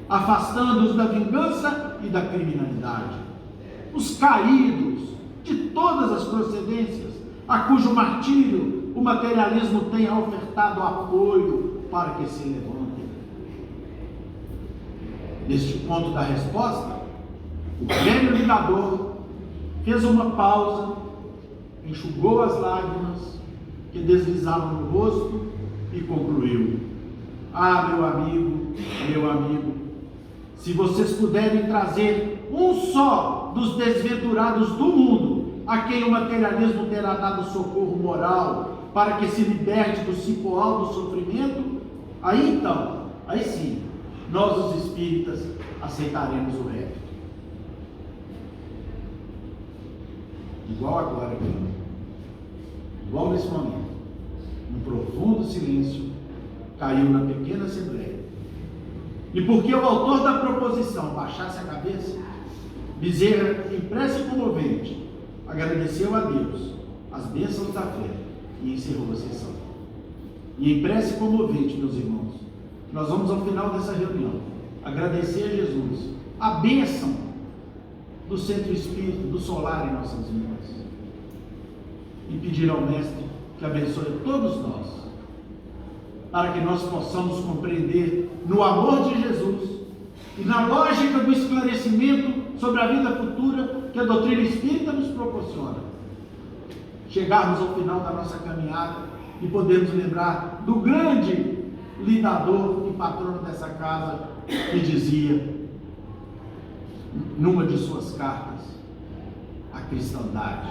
afastando-os da vingança e da criminalidade. Os caídos de todas as procedências, a cujo martírio o materialismo tenha ofertado apoio para que se levantem. Neste ponto da resposta, o grêmio ligador fez uma pausa, enxugou as lágrimas que deslizavam no rosto e concluiu: ah, meu amigo, se vocês puderem trazer um só dos desventurados do mundo, a quem o materialismo terá dado socorro moral para que se liberte do cipoal do sofrimento, aí então, aí sim, nós os espíritas aceitaremos o repto. igual agora aqui, igual nesse momento, um profundo silêncio caiu na pequena assembleia. E porque o autor da proposição baixasse a cabeça, Bezerra, em prece comovente, agradeceu a Deus as bênçãos da fé e encerrou a sessão. E em prece comovente, meus irmãos, nós vamos ao final dessa reunião agradecer a Jesus a bênção do centro espírita, do solar em nossas vidas, e pedir ao Mestre que abençoe todos nós, para que nós possamos compreender no amor de Jesus e na lógica do esclarecimento sobre a vida futura que a doutrina espírita nos proporciona, chegarmos ao final da nossa caminhada e podermos lembrar do grande lidador e patrono dessa casa, que dizia numa de suas cartas à cristandade: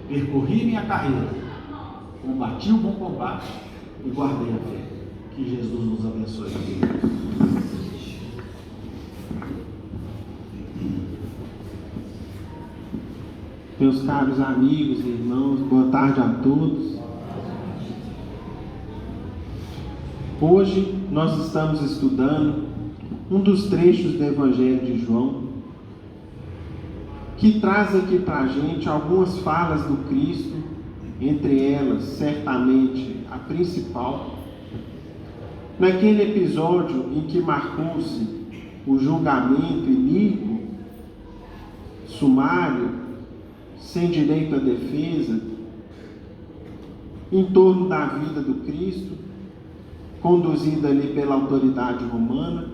percorri minha carreira, combati o bom combate e guardei a fé. Que Jesus nos abençoe. Meus caros amigos e irmãos, boa tarde a todos. Hoje nós estamos estudando um dos trechos do Evangelho de João, que traz aqui para a gente algumas falas do Cristo, entre elas, certamente, a principal, naquele episódio em que marcou-se o julgamento iníquo, sumário, sem direito à defesa, em torno da vida do Cristo, conduzida ali pela autoridade romana.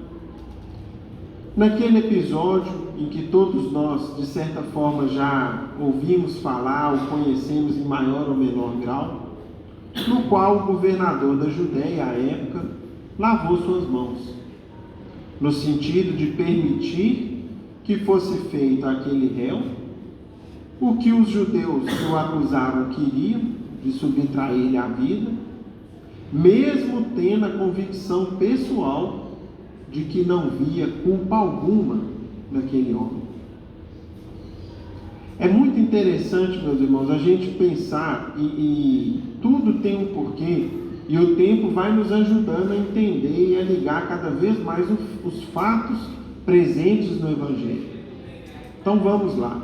Naquele episódio em que todos nós, de certa forma, já ouvimos falar ou conhecemos em maior ou menor grau, no qual o governador da Judéia, à época, lavou suas mãos, no sentido de permitir que fosse feito àquele réu o que os judeus que o acusavam queriam, de subtrair-lhe a vida, mesmo tendo a convicção pessoal de que não via culpa alguma naquele homem. É muito interessante, meus irmãos, a gente pensar, e tudo tem um porquê, e o tempo vai nos ajudando a entender e a ligar cada vez mais os fatos presentes no Evangelho. Então vamos lá.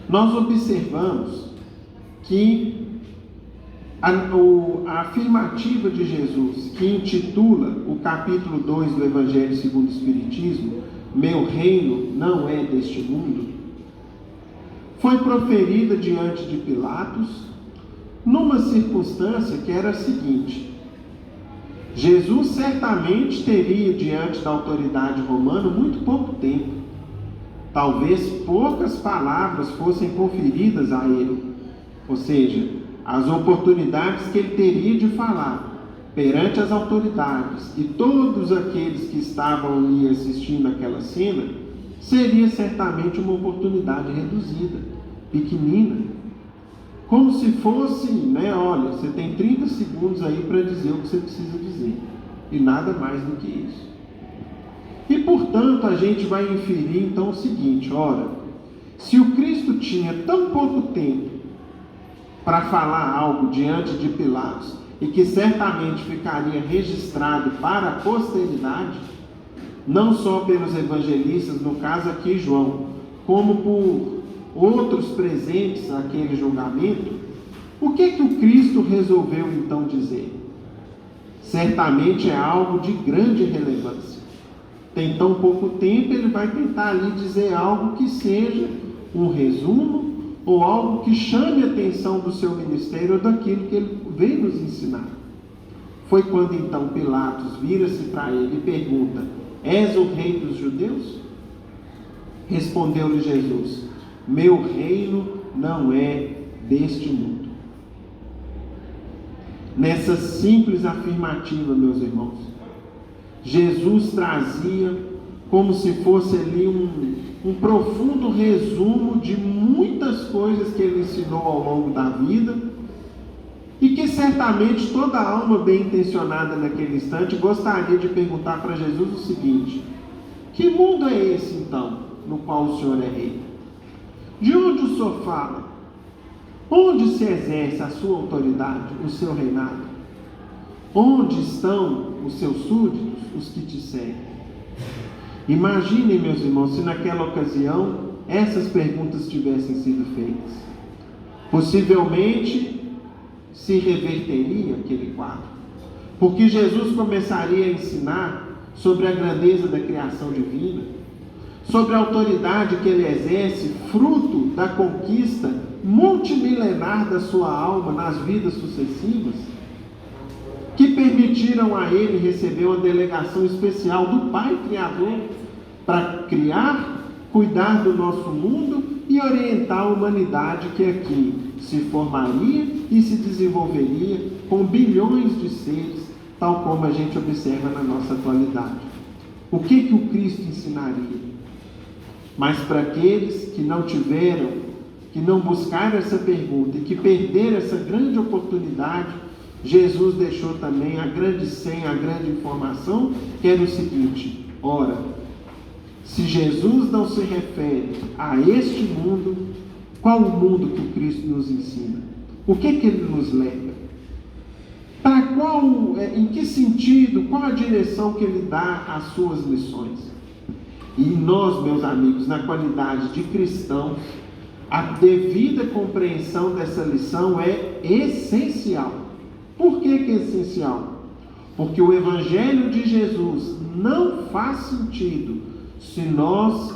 Nós observamos que a afirmativa de Jesus, que intitula o capítulo 2 do Evangelho segundo o Espiritismo, meu reino não é deste mundo, foi proferida diante de Pilatos, numa circunstância que era a seguinte: Jesus certamente teria diante da autoridade romana muito pouco tempo, talvez poucas palavras fossem conferidas a ele, ou seja, as oportunidades que ele teria de falar perante as autoridades e todos aqueles que estavam ali assistindo aquela cena, seria certamente uma oportunidade reduzida, pequenina, como se fosse, olha, você tem 30 segundos aí para dizer o que você precisa dizer, e nada mais do que isso. E portanto a gente vai inferir então o seguinte: ora, se o Cristo tinha tão pouco tempo para falar algo diante de Pilatos, e que certamente ficaria registrado para a posteridade, não só pelos evangelistas, no caso aqui João, como por outros presentes naquele julgamento, o que o Cristo resolveu então dizer? Certamente é algo de grande relevância. Tem tão pouco tempo, ele vai tentar ali dizer algo que seja um resumo, ou algo que chame a atenção do seu ministério ou daquilo que ele veio nos ensinar. Foi quando então Pilatos vira-se para ele e pergunta: és o rei dos judeus? Respondeu-lhe Jesus: meu reino não é deste mundo. Nessa simples afirmativa, meus irmãos, Jesus trazia como se fosse ali um profundo resumo de muitas coisas que ele ensinou ao longo da vida, e que certamente toda alma bem intencionada naquele instante gostaria de perguntar para Jesus o seguinte: que mundo é esse então, no qual o Senhor é rei? De onde o Senhor fala? Onde se exerce a sua autoridade, o seu reinado? Onde estão os seus súditos, os que te seguem? Imaginem, meus irmãos, se naquela ocasião essas perguntas tivessem sido feitas. Possivelmente se reverteria aquele quadro, porque Jesus começaria a ensinar sobre a grandeza da criação divina, sobre a autoridade que ele exerce, fruto da conquista multimilenar da sua alma nas vidas sucessivas, que permitiram a ele receber uma delegação especial do Pai Criador para criar, cuidar do nosso mundo e orientar a humanidade que aqui se formaria e se desenvolveria com bilhões de seres, tal como a gente observa na nossa atualidade. O que o Cristo ensinaria? Mas para aqueles que não tiveram, que não buscaram essa pergunta e que perderam essa grande oportunidade, Jesus deixou também a grande senha, a grande informação, que era o seguinte: ora, se Jesus não se refere a este mundo, qual o mundo que Cristo nos ensina? O que ele nos leva? Para qual, em que sentido, qual a direção que ele dá às suas lições? E nós, meus amigos, na qualidade de cristãos, a devida compreensão dessa lição é essencial. Por que é essencial? Porque o Evangelho de Jesus não faz sentido se nós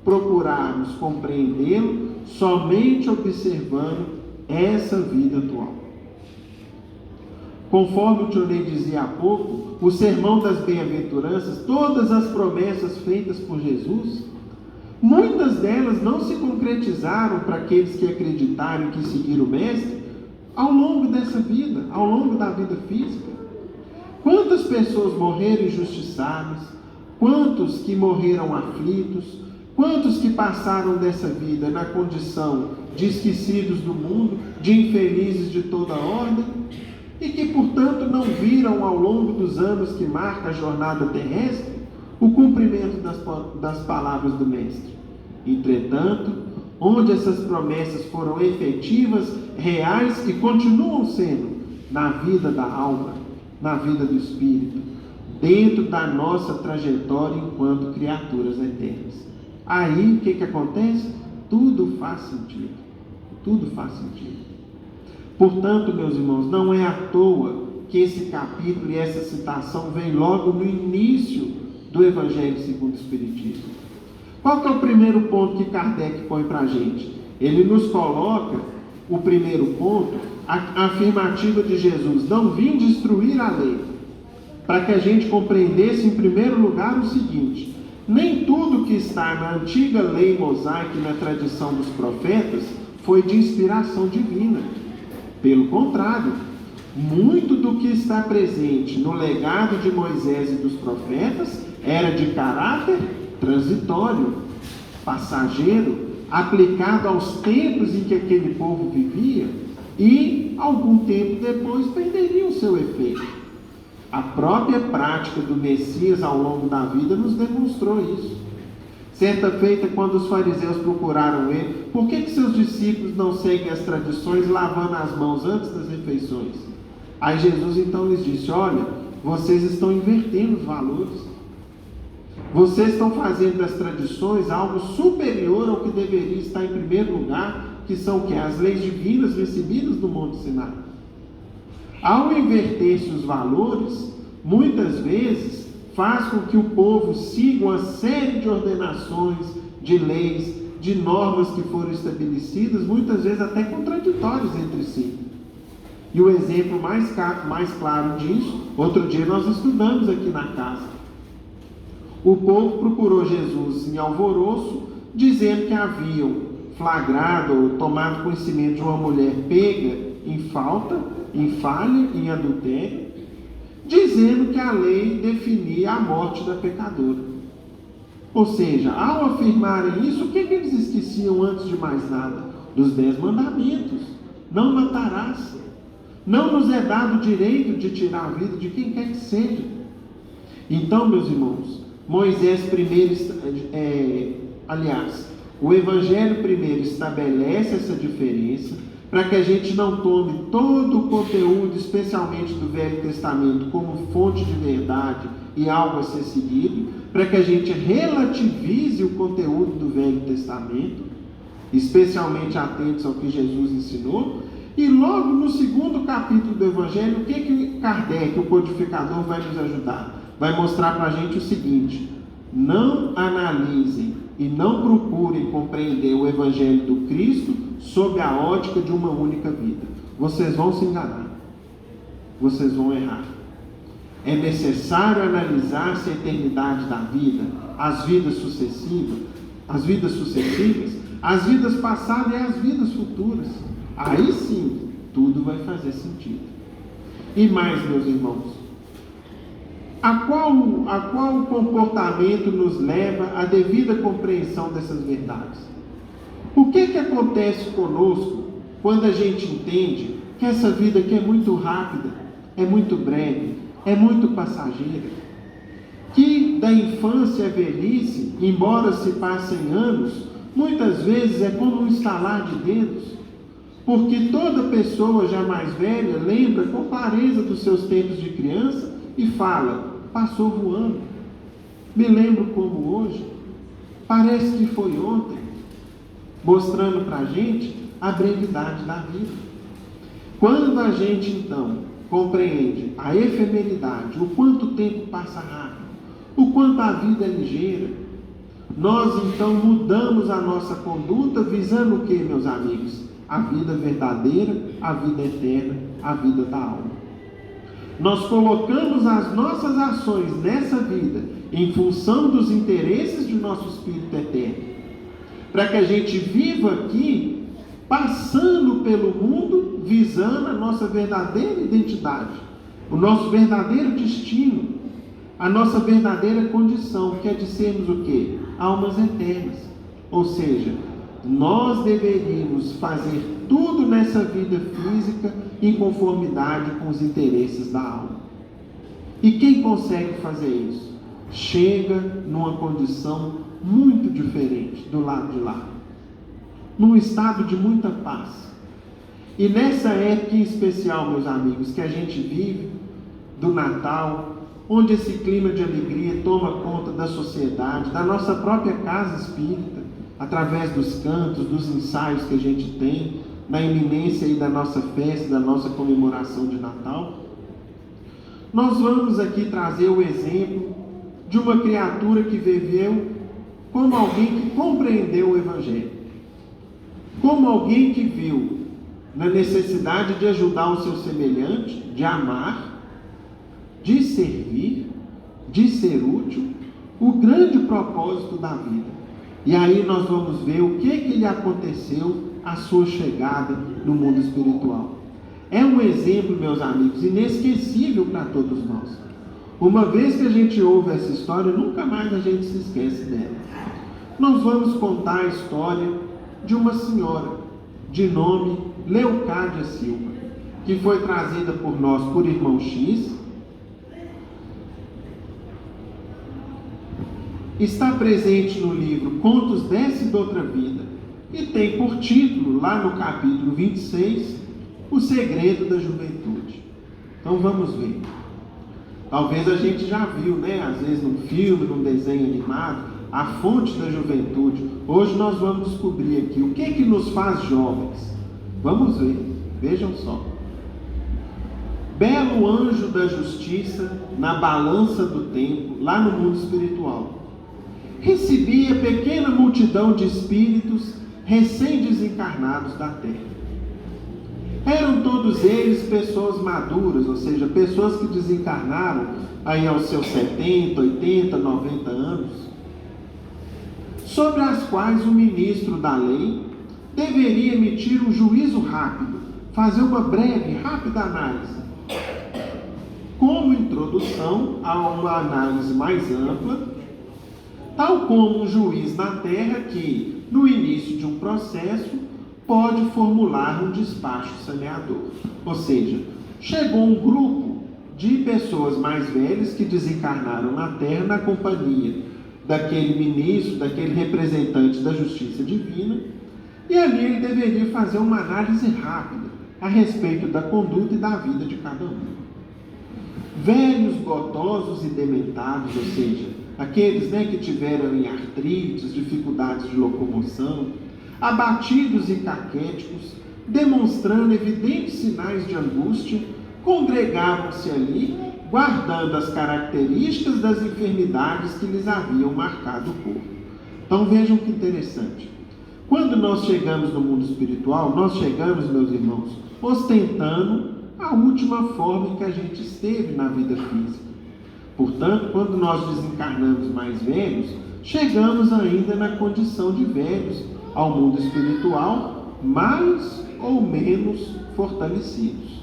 procurarmos compreendê-lo somente observando essa vida atual. Conforme o Tionei dizia há pouco, o sermão das bem-aventuranças, todas as promessas feitas por Jesus, muitas delas não se concretizaram para aqueles que acreditaram e que seguiram o Mestre ao longo dessa vida, ao longo da vida física. Quantas pessoas morreram injustiçadas, quantos que morreram aflitos, quantos que passaram dessa vida na condição de esquecidos do mundo, de infelizes de toda ordem, e que, portanto, não viram ao longo dos anos que marca a jornada terrestre o cumprimento das palavras do Mestre. Entretanto, onde essas promessas foram efetivas, reais e continuam sendo na vida da alma, na vida do Espírito, dentro da nossa trajetória enquanto criaturas eternas. Aí, o que acontece? Tudo faz sentido. Tudo faz sentido. Portanto, meus irmãos, não é à toa que esse capítulo e essa citação vem logo no início do Evangelho segundo o Espiritismo. Qual que é o primeiro ponto que Kardec põe para a gente? Ele nos coloca, o primeiro ponto, a afirmativa de Jesus: não vim destruir a lei, para que a gente compreendesse, em primeiro lugar, o seguinte: nem tudo que está na antiga lei mosaica e na tradição dos profetas foi de inspiração divina. Pelo contrário, muito do que está presente no legado de Moisés e dos profetas era de caráter transitório, passageiro, aplicado aos tempos em que aquele povo vivia e, algum tempo depois, perderia o seu efeito. A própria prática do Messias ao longo da vida nos demonstrou isso. Certa feita, quando os fariseus procuraram ele, por que seus discípulos não seguem as tradições lavando as mãos antes das refeições? Aí Jesus então lhes disse: olha, vocês estão invertendo os valores. Vocês estão fazendo das tradições algo superior ao que deveria estar em primeiro lugar, que são o quê? As leis divinas recebidas do Monte Sinai. Ao inverter-se os valores, muitas vezes faz com que o povo siga uma série de ordenações, de leis, de normas que foram estabelecidas, muitas vezes até contraditórias entre si. E o exemplo mais claro disso, outro dia nós estudamos aqui na casa. O povo procurou Jesus em alvoroço, dizendo que haviam flagrado ou tomado conhecimento de uma mulher pega em falta, em falha, em adultério, dizendo que a lei definia a morte da pecadora. Ou seja, ao afirmarem isso, o que eles esqueciam antes de mais nada? Dos 10 mandamentos. Não matarás. Não nos é dado o direito de tirar a vida de quem quer que seja. Então, meus irmãos, Moisés primeiro, O Evangelho primeiro estabelece essa diferença, para que a gente não tome todo o conteúdo, especialmente do Velho Testamento, como fonte de verdade e algo a ser seguido, para que a gente relativize o conteúdo do Velho Testamento, especialmente atentos ao que Jesus ensinou. E logo no segundo capítulo do Evangelho, o que Kardec, o codificador, vai nos ajudar? Vai mostrar para a gente o seguinte: não analisem e não procurem compreender o Evangelho do Cristo sob a ótica de uma única vida. Vocês vão se enganar, vocês vão errar. É necessário analisar se a eternidade da vida, as vidas sucessivas, as vidas passadas e as vidas futuras. Aí sim, tudo vai fazer sentido. E mais, meus irmãos, a qual comportamento nos leva à devida compreensão dessas verdades? O que acontece conosco quando a gente entende que essa vida aqui é muito rápida, é muito breve, é muito passageira? Que da infância à velhice, embora se passem anos, muitas vezes é como um estalar de dedos, porque toda pessoa já mais velha lembra com clareza dos seus tempos de criança e fala: passou voando, me lembro como hoje, parece que foi ontem, mostrando para a gente a brevidade da vida. Quando a gente então compreende a efemeridade, o quanto o tempo passa rápido, o quanto a vida é ligeira, nós então mudamos a nossa conduta visando o que, meus amigos? A vida verdadeira, a vida eterna, a vida da alma. Nós colocamos as nossas ações nessa vida em função dos interesses de nosso espírito eterno, para que a gente viva aqui passando pelo mundo visando a nossa verdadeira identidade, o nosso verdadeiro destino, a nossa verdadeira condição, que é de sermos o quê? Almas eternas. Ou seja, nós deveríamos fazer tudo nessa vida física em conformidade com os interesses da alma. E quem consegue fazer isso? Chega numa condição muito diferente do lado de lá, num estado de muita paz. E nessa época em especial, meus amigos, que a gente vive, do Natal, onde esse clima de alegria toma conta da sociedade, da nossa própria casa espírita, através dos cantos, dos ensaios que a gente tem, na iminência aí da nossa festa, da nossa comemoração de Natal, nós vamos aqui trazer o exemplo de uma criatura que viveu como alguém que compreendeu o Evangelho, como alguém que viu na necessidade de ajudar o seu semelhante, de amar, de servir, de ser útil, o grande propósito da vida. E aí nós vamos ver o que lhe aconteceu à sua chegada no mundo espiritual. É um exemplo, meus amigos, inesquecível para todos nós. Uma vez que a gente ouve essa história, nunca mais a gente se esquece dela. Nós vamos contar a história de uma senhora de nome Leocádia Silva, que foi trazida por nós por irmão X. Está presente no livro Contos dessa e Doutra Vida e tem por título, lá no capítulo 26, O Segredo da Juventude. Então vamos ver. Talvez a gente já viu, né? Às vezes num filme, num desenho animado, a fonte da juventude. Hoje nós vamos descobrir aqui o que nos faz jovens. Vamos ver, vejam só. Belo anjo da justiça na balança do tempo, lá no mundo espiritual, recebia pequena multidão de espíritos recém-desencarnados da terra. Eram todos eles pessoas maduras, ou seja, pessoas que desencarnaram aí aos seus 70, 80, 90 anos, sobre as quais o ministro da lei deveria emitir um juízo rápido, fazer uma breve, rápida análise, como introdução a uma análise mais ampla, tal como um juiz na terra que, no início de um processo, pode formular um despacho saneador. Ou seja, chegou um grupo de pessoas mais velhas que desencarnaram na terra na companhia daquele ministro, daquele representante da justiça divina, e ali ele deveria fazer uma análise rápida a respeito da conduta e da vida de cada um. Velhos, gotosos e dementados, ou seja, aqueles que tiveram em artrites, dificuldades de locomoção, abatidos e caquéticos, demonstrando evidentes sinais de angústia, congregavam-se ali, guardando as características das enfermidades que lhes haviam marcado o corpo. Então vejam que interessante. Quando nós chegamos no mundo espiritual, nós chegamos, meus irmãos, ostentando a última forma em que a gente esteve na vida física. Portanto, quando nós desencarnamos mais velhos, chegamos ainda na condição de velhos ao mundo espiritual, mais ou menos fortalecidos.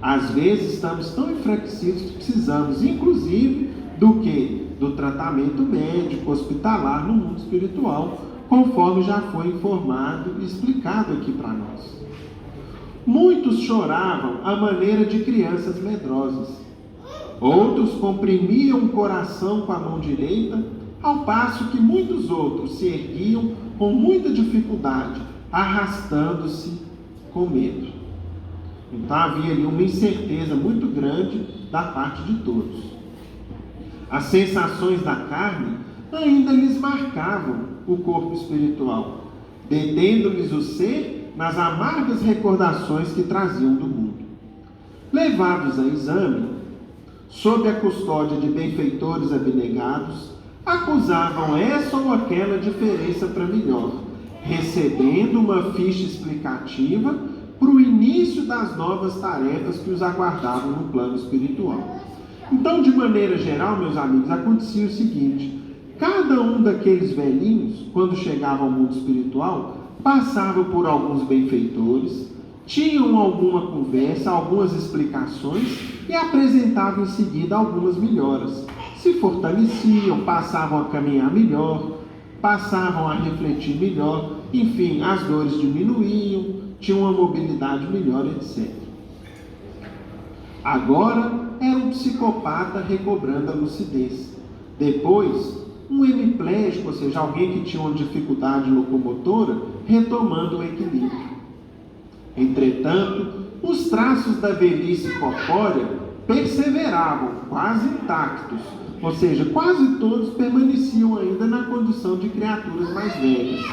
Às vezes estamos tão enfraquecidos que precisamos, inclusive, do quê? Do tratamento médico, hospitalar no mundo espiritual, conforme já foi informado e explicado aqui para nós. Muitos choravam à maneira de crianças medrosas. Outros comprimiam o coração com a mão direita, ao passo que muitos outros se erguiam com muita dificuldade, arrastando-se com medo. Então havia ali uma incerteza muito grande da parte de todos. As sensações da carne ainda lhes marcavam o corpo espiritual, detendo-lhes o ser nas amargas recordações que traziam do mundo. Levados a exame, sob a custódia de benfeitores abnegados, acusavam essa ou aquela diferença para melhor, recebendo uma ficha explicativa para o início das novas tarefas que os aguardavam no plano espiritual. Então, de maneira geral, meus amigos, acontecia o seguinte: cada um daqueles velhinhos, quando chegava ao mundo espiritual, passava por alguns benfeitores, tinham alguma conversa, algumas explicações e apresentavam em seguida algumas melhoras. Se fortaleciam, passavam a caminhar melhor, passavam a refletir melhor, enfim, as dores diminuíam, tinham uma mobilidade melhor, etc. Agora era um psicopata recobrando a lucidez. Depois, um hemiplégico, ou seja, alguém que tinha uma dificuldade locomotora, retomando o equilíbrio. Entretanto, os traços da velhice corpórea perseveravam, quase intactos, ou seja, quase todos permaneciam ainda na condição de criaturas mais velhas,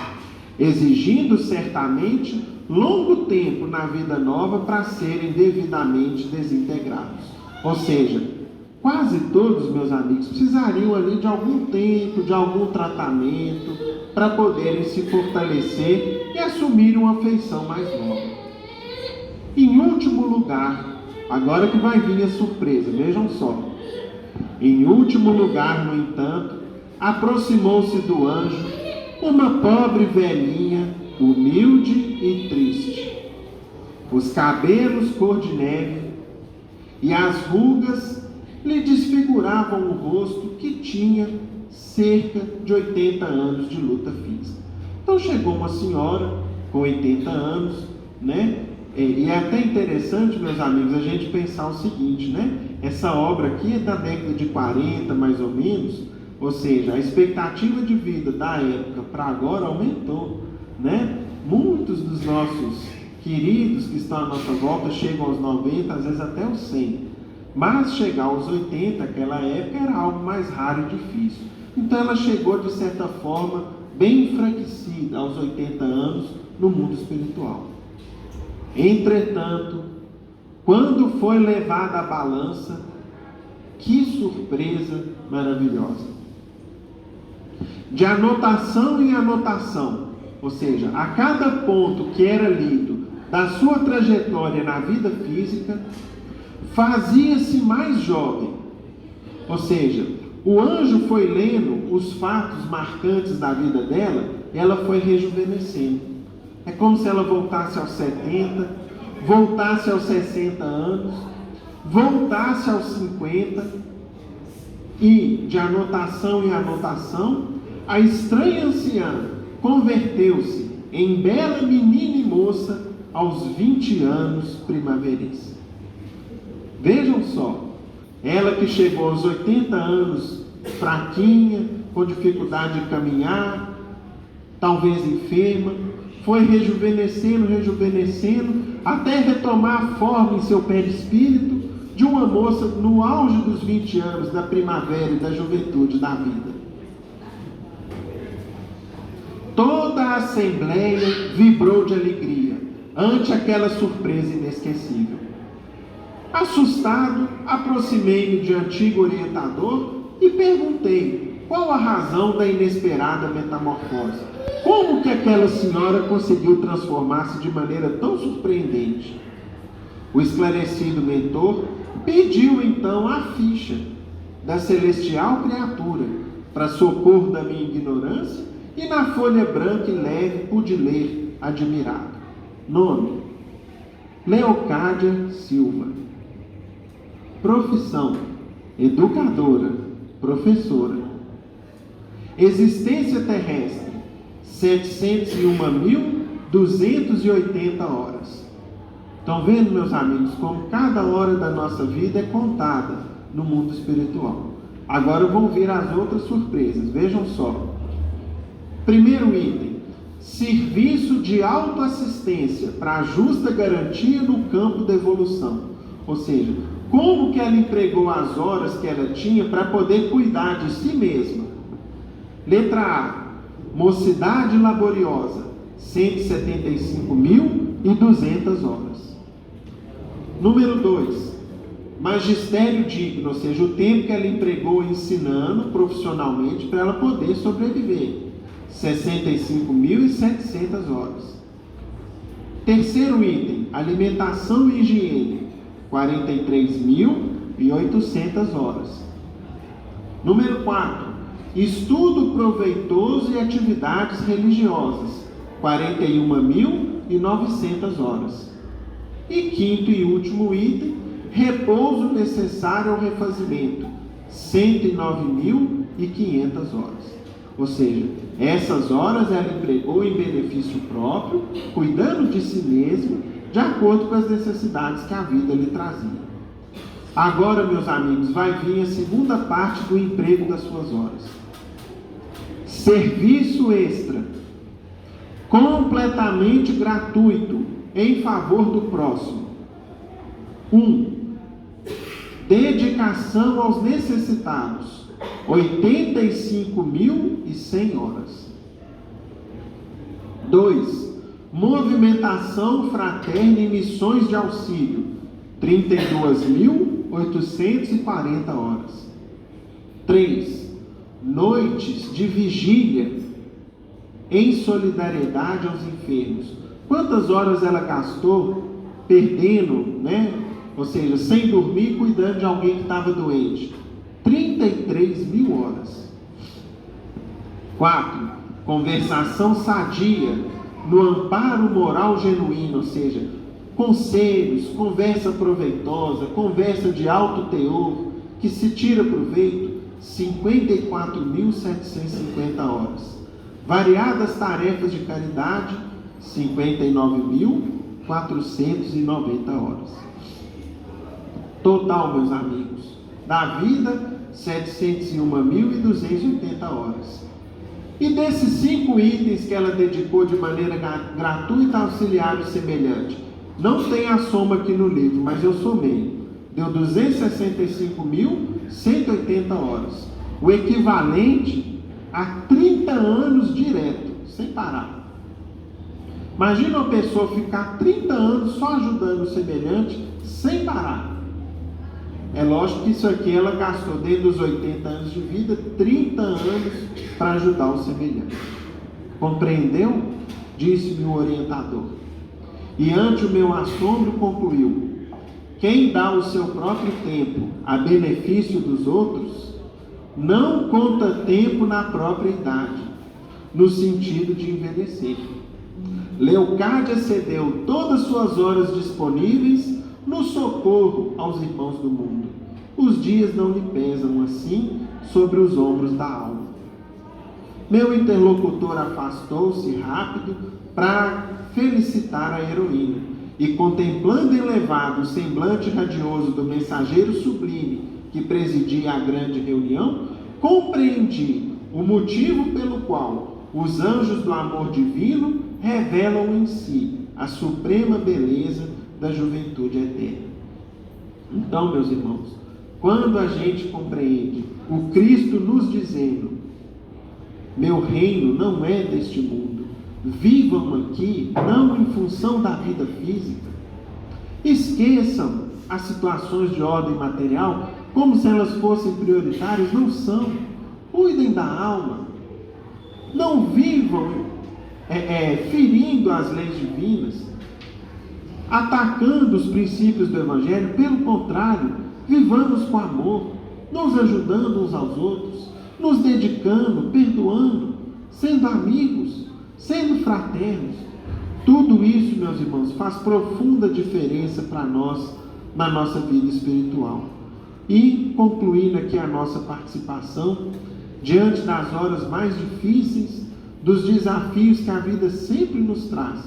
exigindo certamente longo tempo na vida nova para serem devidamente desintegrados. Ou seja, quase todos, meus amigos, precisariam ali de algum tempo, de algum tratamento, para poderem se fortalecer e assumir uma feição mais nova. Em último lugar, agora que vai vir a surpresa, vejam só. Em último lugar, no entanto, aproximou-se do anjo uma pobre velhinha, humilde e triste. Os cabelos cor de neve e as rugas lhe desfiguravam o rosto, que tinha cerca de 80 anos de luta física. Então chegou uma senhora com 80 anos, E é até interessante, meus amigos, a gente pensar o seguinte, Essa obra aqui é da década de 40, mais ou menos, ou seja, a expectativa de vida da época para agora aumentou, Muitos dos nossos queridos que estão à nossa volta chegam aos 90, às vezes até aos 100. Mas chegar aos 80, naquela época, era algo mais raro e difícil. Então ela chegou, de certa forma, bem enfraquecida aos 80 anos no mundo espiritual. Entretanto, quando foi levada à balança, que surpresa maravilhosa! De anotação em anotação, ou seja, a cada ponto que era lido da sua trajetória na vida física, fazia-se mais jovem. Ou seja, o anjo foi lendo os fatos marcantes da vida dela, e ela foi rejuvenescendo. É como se ela voltasse aos 70, voltasse aos 60 anos, voltasse aos 50, e de anotação em anotação, a estranha anciã converteu-se em bela menina e moça aos 20 anos primaveris. Vejam só, ela que chegou aos 80 anos fraquinha, com dificuldade de caminhar, talvez enferma, foi rejuvenescendo, até retomar a forma em seu perispírito de uma moça no auge dos 20 anos, da primavera e da juventude da vida. Toda a assembleia vibrou de alegria ante aquela surpresa inesquecível. Assustado, aproximei-me de antigo orientador e perguntei qual a razão da inesperada metamorfose. Como que aquela senhora conseguiu transformar-se de maneira tão surpreendente? O esclarecido mentor pediu então a ficha da celestial criatura para socorro da minha ignorância, e na folha branca e leve pude ler, admirado. Nome: Leocádia Silva. Profissão: educadora, professora. Existência terrestre: 701.280 horas. Estão vendo, meus amigos, como cada hora da nossa vida é contada no mundo espiritual. Agora vão vir as outras surpresas, vejam só. Primeiro item: serviço de autoassistência para justa garantia no campo da evolução. Ou seja, como que ela empregou as horas que ela tinha para poder cuidar de si mesma. Letra A: mocidade laboriosa, 175.200 horas. Número 2: magistério digno, ou seja, o tempo que ela empregou ensinando profissionalmente para ela poder sobreviver, 65.700 horas. Terceiro item: alimentação e higiene, 43.800 horas. Número 4: estudo proveitoso e atividades religiosas, 41.900 horas. E quinto e último item: repouso necessário ao refazimento, 109.500 horas. Ou seja, essas horas ela empregou em benefício próprio, cuidando de si mesma, de acordo com as necessidades que a vida lhe trazia. Agora, meus amigos, vai vir a segunda parte do emprego das suas horas. Serviço extra, completamente gratuito, em favor do próximo. 1. Dedicação aos necessitados, 85.100 horas. 2. Movimentação fraterna em missões de auxílio, 32.840 horas. 3. Noites de vigília em solidariedade aos enfermos. Quantas horas ela gastou perdendo, ou seja, sem dormir, cuidando de alguém que estava doente? 33.000 horas. 4. Conversação sadia no amparo moral genuíno, ou seja, conselhos, conversa proveitosa, conversa de alto teor, que se tira proveito, 54.750 horas. Variadas tarefas de caridade, 59.490 horas. Total, meus amigos, da vida, 701.280 horas. E desses 5 itens que ela dedicou de maneira gratuita, auxiliar e semelhante, não tem a soma aqui no livro, mas eu somei. Deu 265.180 horas. O equivalente a 30 anos direto, sem parar. Imagina uma pessoa ficar 30 anos só ajudando o semelhante, sem parar. É lógico que isso aqui ela gastou, desde os 80 anos de vida, 30 anos para ajudar o semelhante. Compreendeu? Disse-me o orientador. E ante o meu assombro concluiu: quem dá o seu próprio tempo a benefício dos outros, não conta tempo na própria idade, no sentido de envelhecer. Leocádia cedeu todas suas horas disponíveis no socorro aos irmãos do mundo. Os dias não lhe pesam assim sobre os ombros da alma. Meu interlocutor afastou-se rápido para felicitar a heroína, e contemplando elevado o semblante radioso do mensageiro sublime que presidia a grande reunião, compreendi o motivo pelo qual os anjos do amor divino revelam em si a suprema beleza da juventude eterna. Então, meus irmãos, quando a gente compreende o Cristo nos dizendo: meu reino não é deste mundo, vivam aqui não em função da vida física, esqueçam as situações de ordem material como se elas fossem prioritárias. Não são. Cuidem da alma, não vivam ferindo as leis divinas, atacando os princípios do Evangelho. Pelo contrário, vivamos com amor, nos ajudando uns aos outros, nos dedicando, perdoando, sendo amigos, sendo fraternos. Tudo isso, meus irmãos, faz profunda diferença para nós na nossa vida espiritual. E, concluindo aqui a nossa participação, diante das horas mais difíceis, dos desafios que a vida sempre nos traz,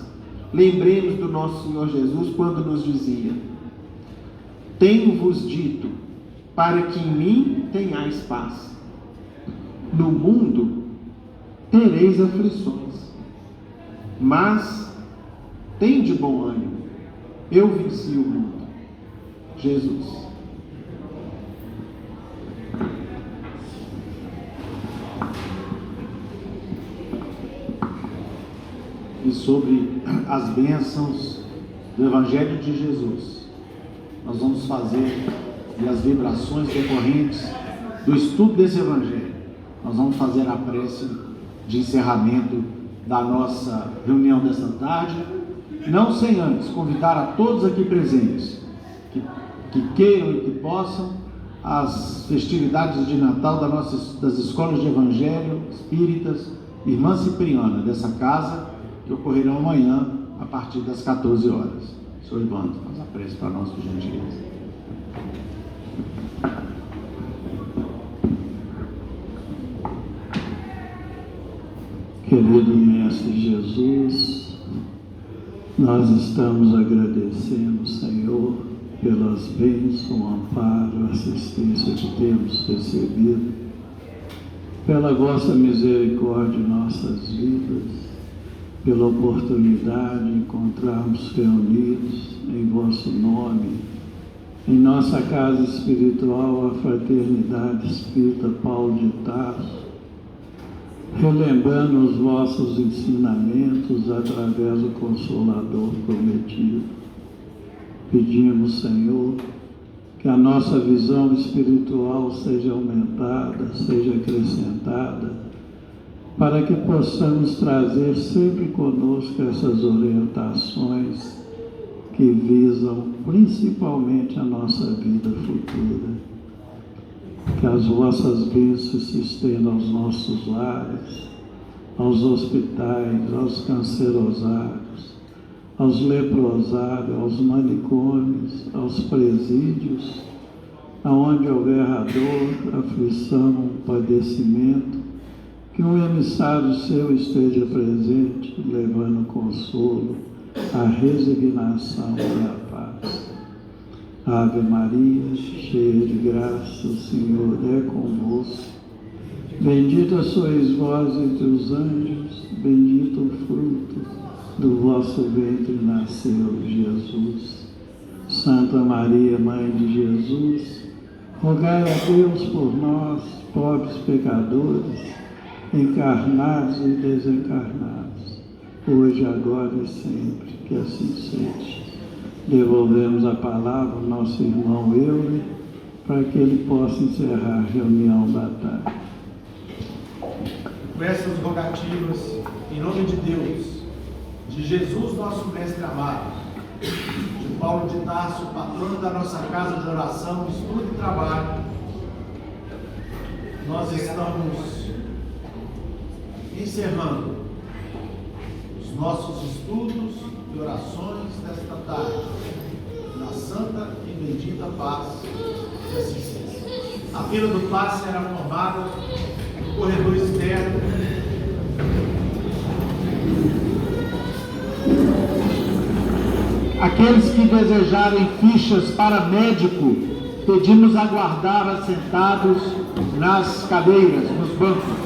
lembremos do nosso Senhor Jesus quando nos dizia: tenho-vos dito, para que em mim tenhais paz. No mundo tereis aflições, mas tende bom ânimo, eu venci o mundo. Jesus. E sobre as bênçãos do Evangelho de Jesus, nós vamos fazer, e as vibrações decorrentes do estudo desse Evangelho, nós vamos fazer a prece de encerramento da nossa reunião desta tarde, não sem antes convidar a todos aqui presentes que queiram e que possam as festividades de Natal das escolas de Evangelho Espíritas Irmã Cipriana dessa casa, que ocorrerão amanhã a partir das 14 horas. Senhor Evandro, faz a prece para nós, por gentileza. Querido Mestre Jesus, nós estamos agradecendo, Senhor, pelas bênçãos, o amparo, a assistência que temos recebido, pela vossa misericórdia em nossas vidas, pela oportunidade de encontrarmos reunidos em vosso nome, em nossa casa espiritual, a Fraternidade Espírita Paulo de Tarso, relembrando os vossos ensinamentos através do Consolador prometido. Pedimos, Senhor, que a nossa visão espiritual seja aumentada, seja acrescentada, para que possamos trazer sempre conosco essas orientações que visam principalmente a nossa vida futura. Que as vossas bênçãos se estendam aos nossos lares, aos hospitais, aos cancerosários, aos leprosários, aos manicômios, aos presídios, aonde houver a dor, aflição, padecimento, que um emissário seu esteja presente, levando consolo, a resignação e a paz. Ave Maria, cheia de graça, o Senhor é convosco. Bendita sois vós entre os anjos, bendito o fruto do vosso ventre nasceu, Jesus. Santa Maria, Mãe de Jesus, rogai a Deus por nós, pobres pecadores, encarnados e desencarnados, hoje, agora e sempre, que assim seja. Devolvemos a palavra ao nosso irmão Euler, para que ele possa encerrar a reunião da tarde. Com essas rogativas, em nome de Deus, de Jesus, nosso Mestre amado, de Paulo de Tarso, patrono da nossa casa de oração, estudo e trabalho, nós estamos encerrando os nossos estudos e orações desta tarde, na santa e bendita paz que assim seja. A fila do passe será formada no corredor externo. Aqueles que desejarem fichas para médico, pedimos aguardar assentados nas cadeiras, nos bancos.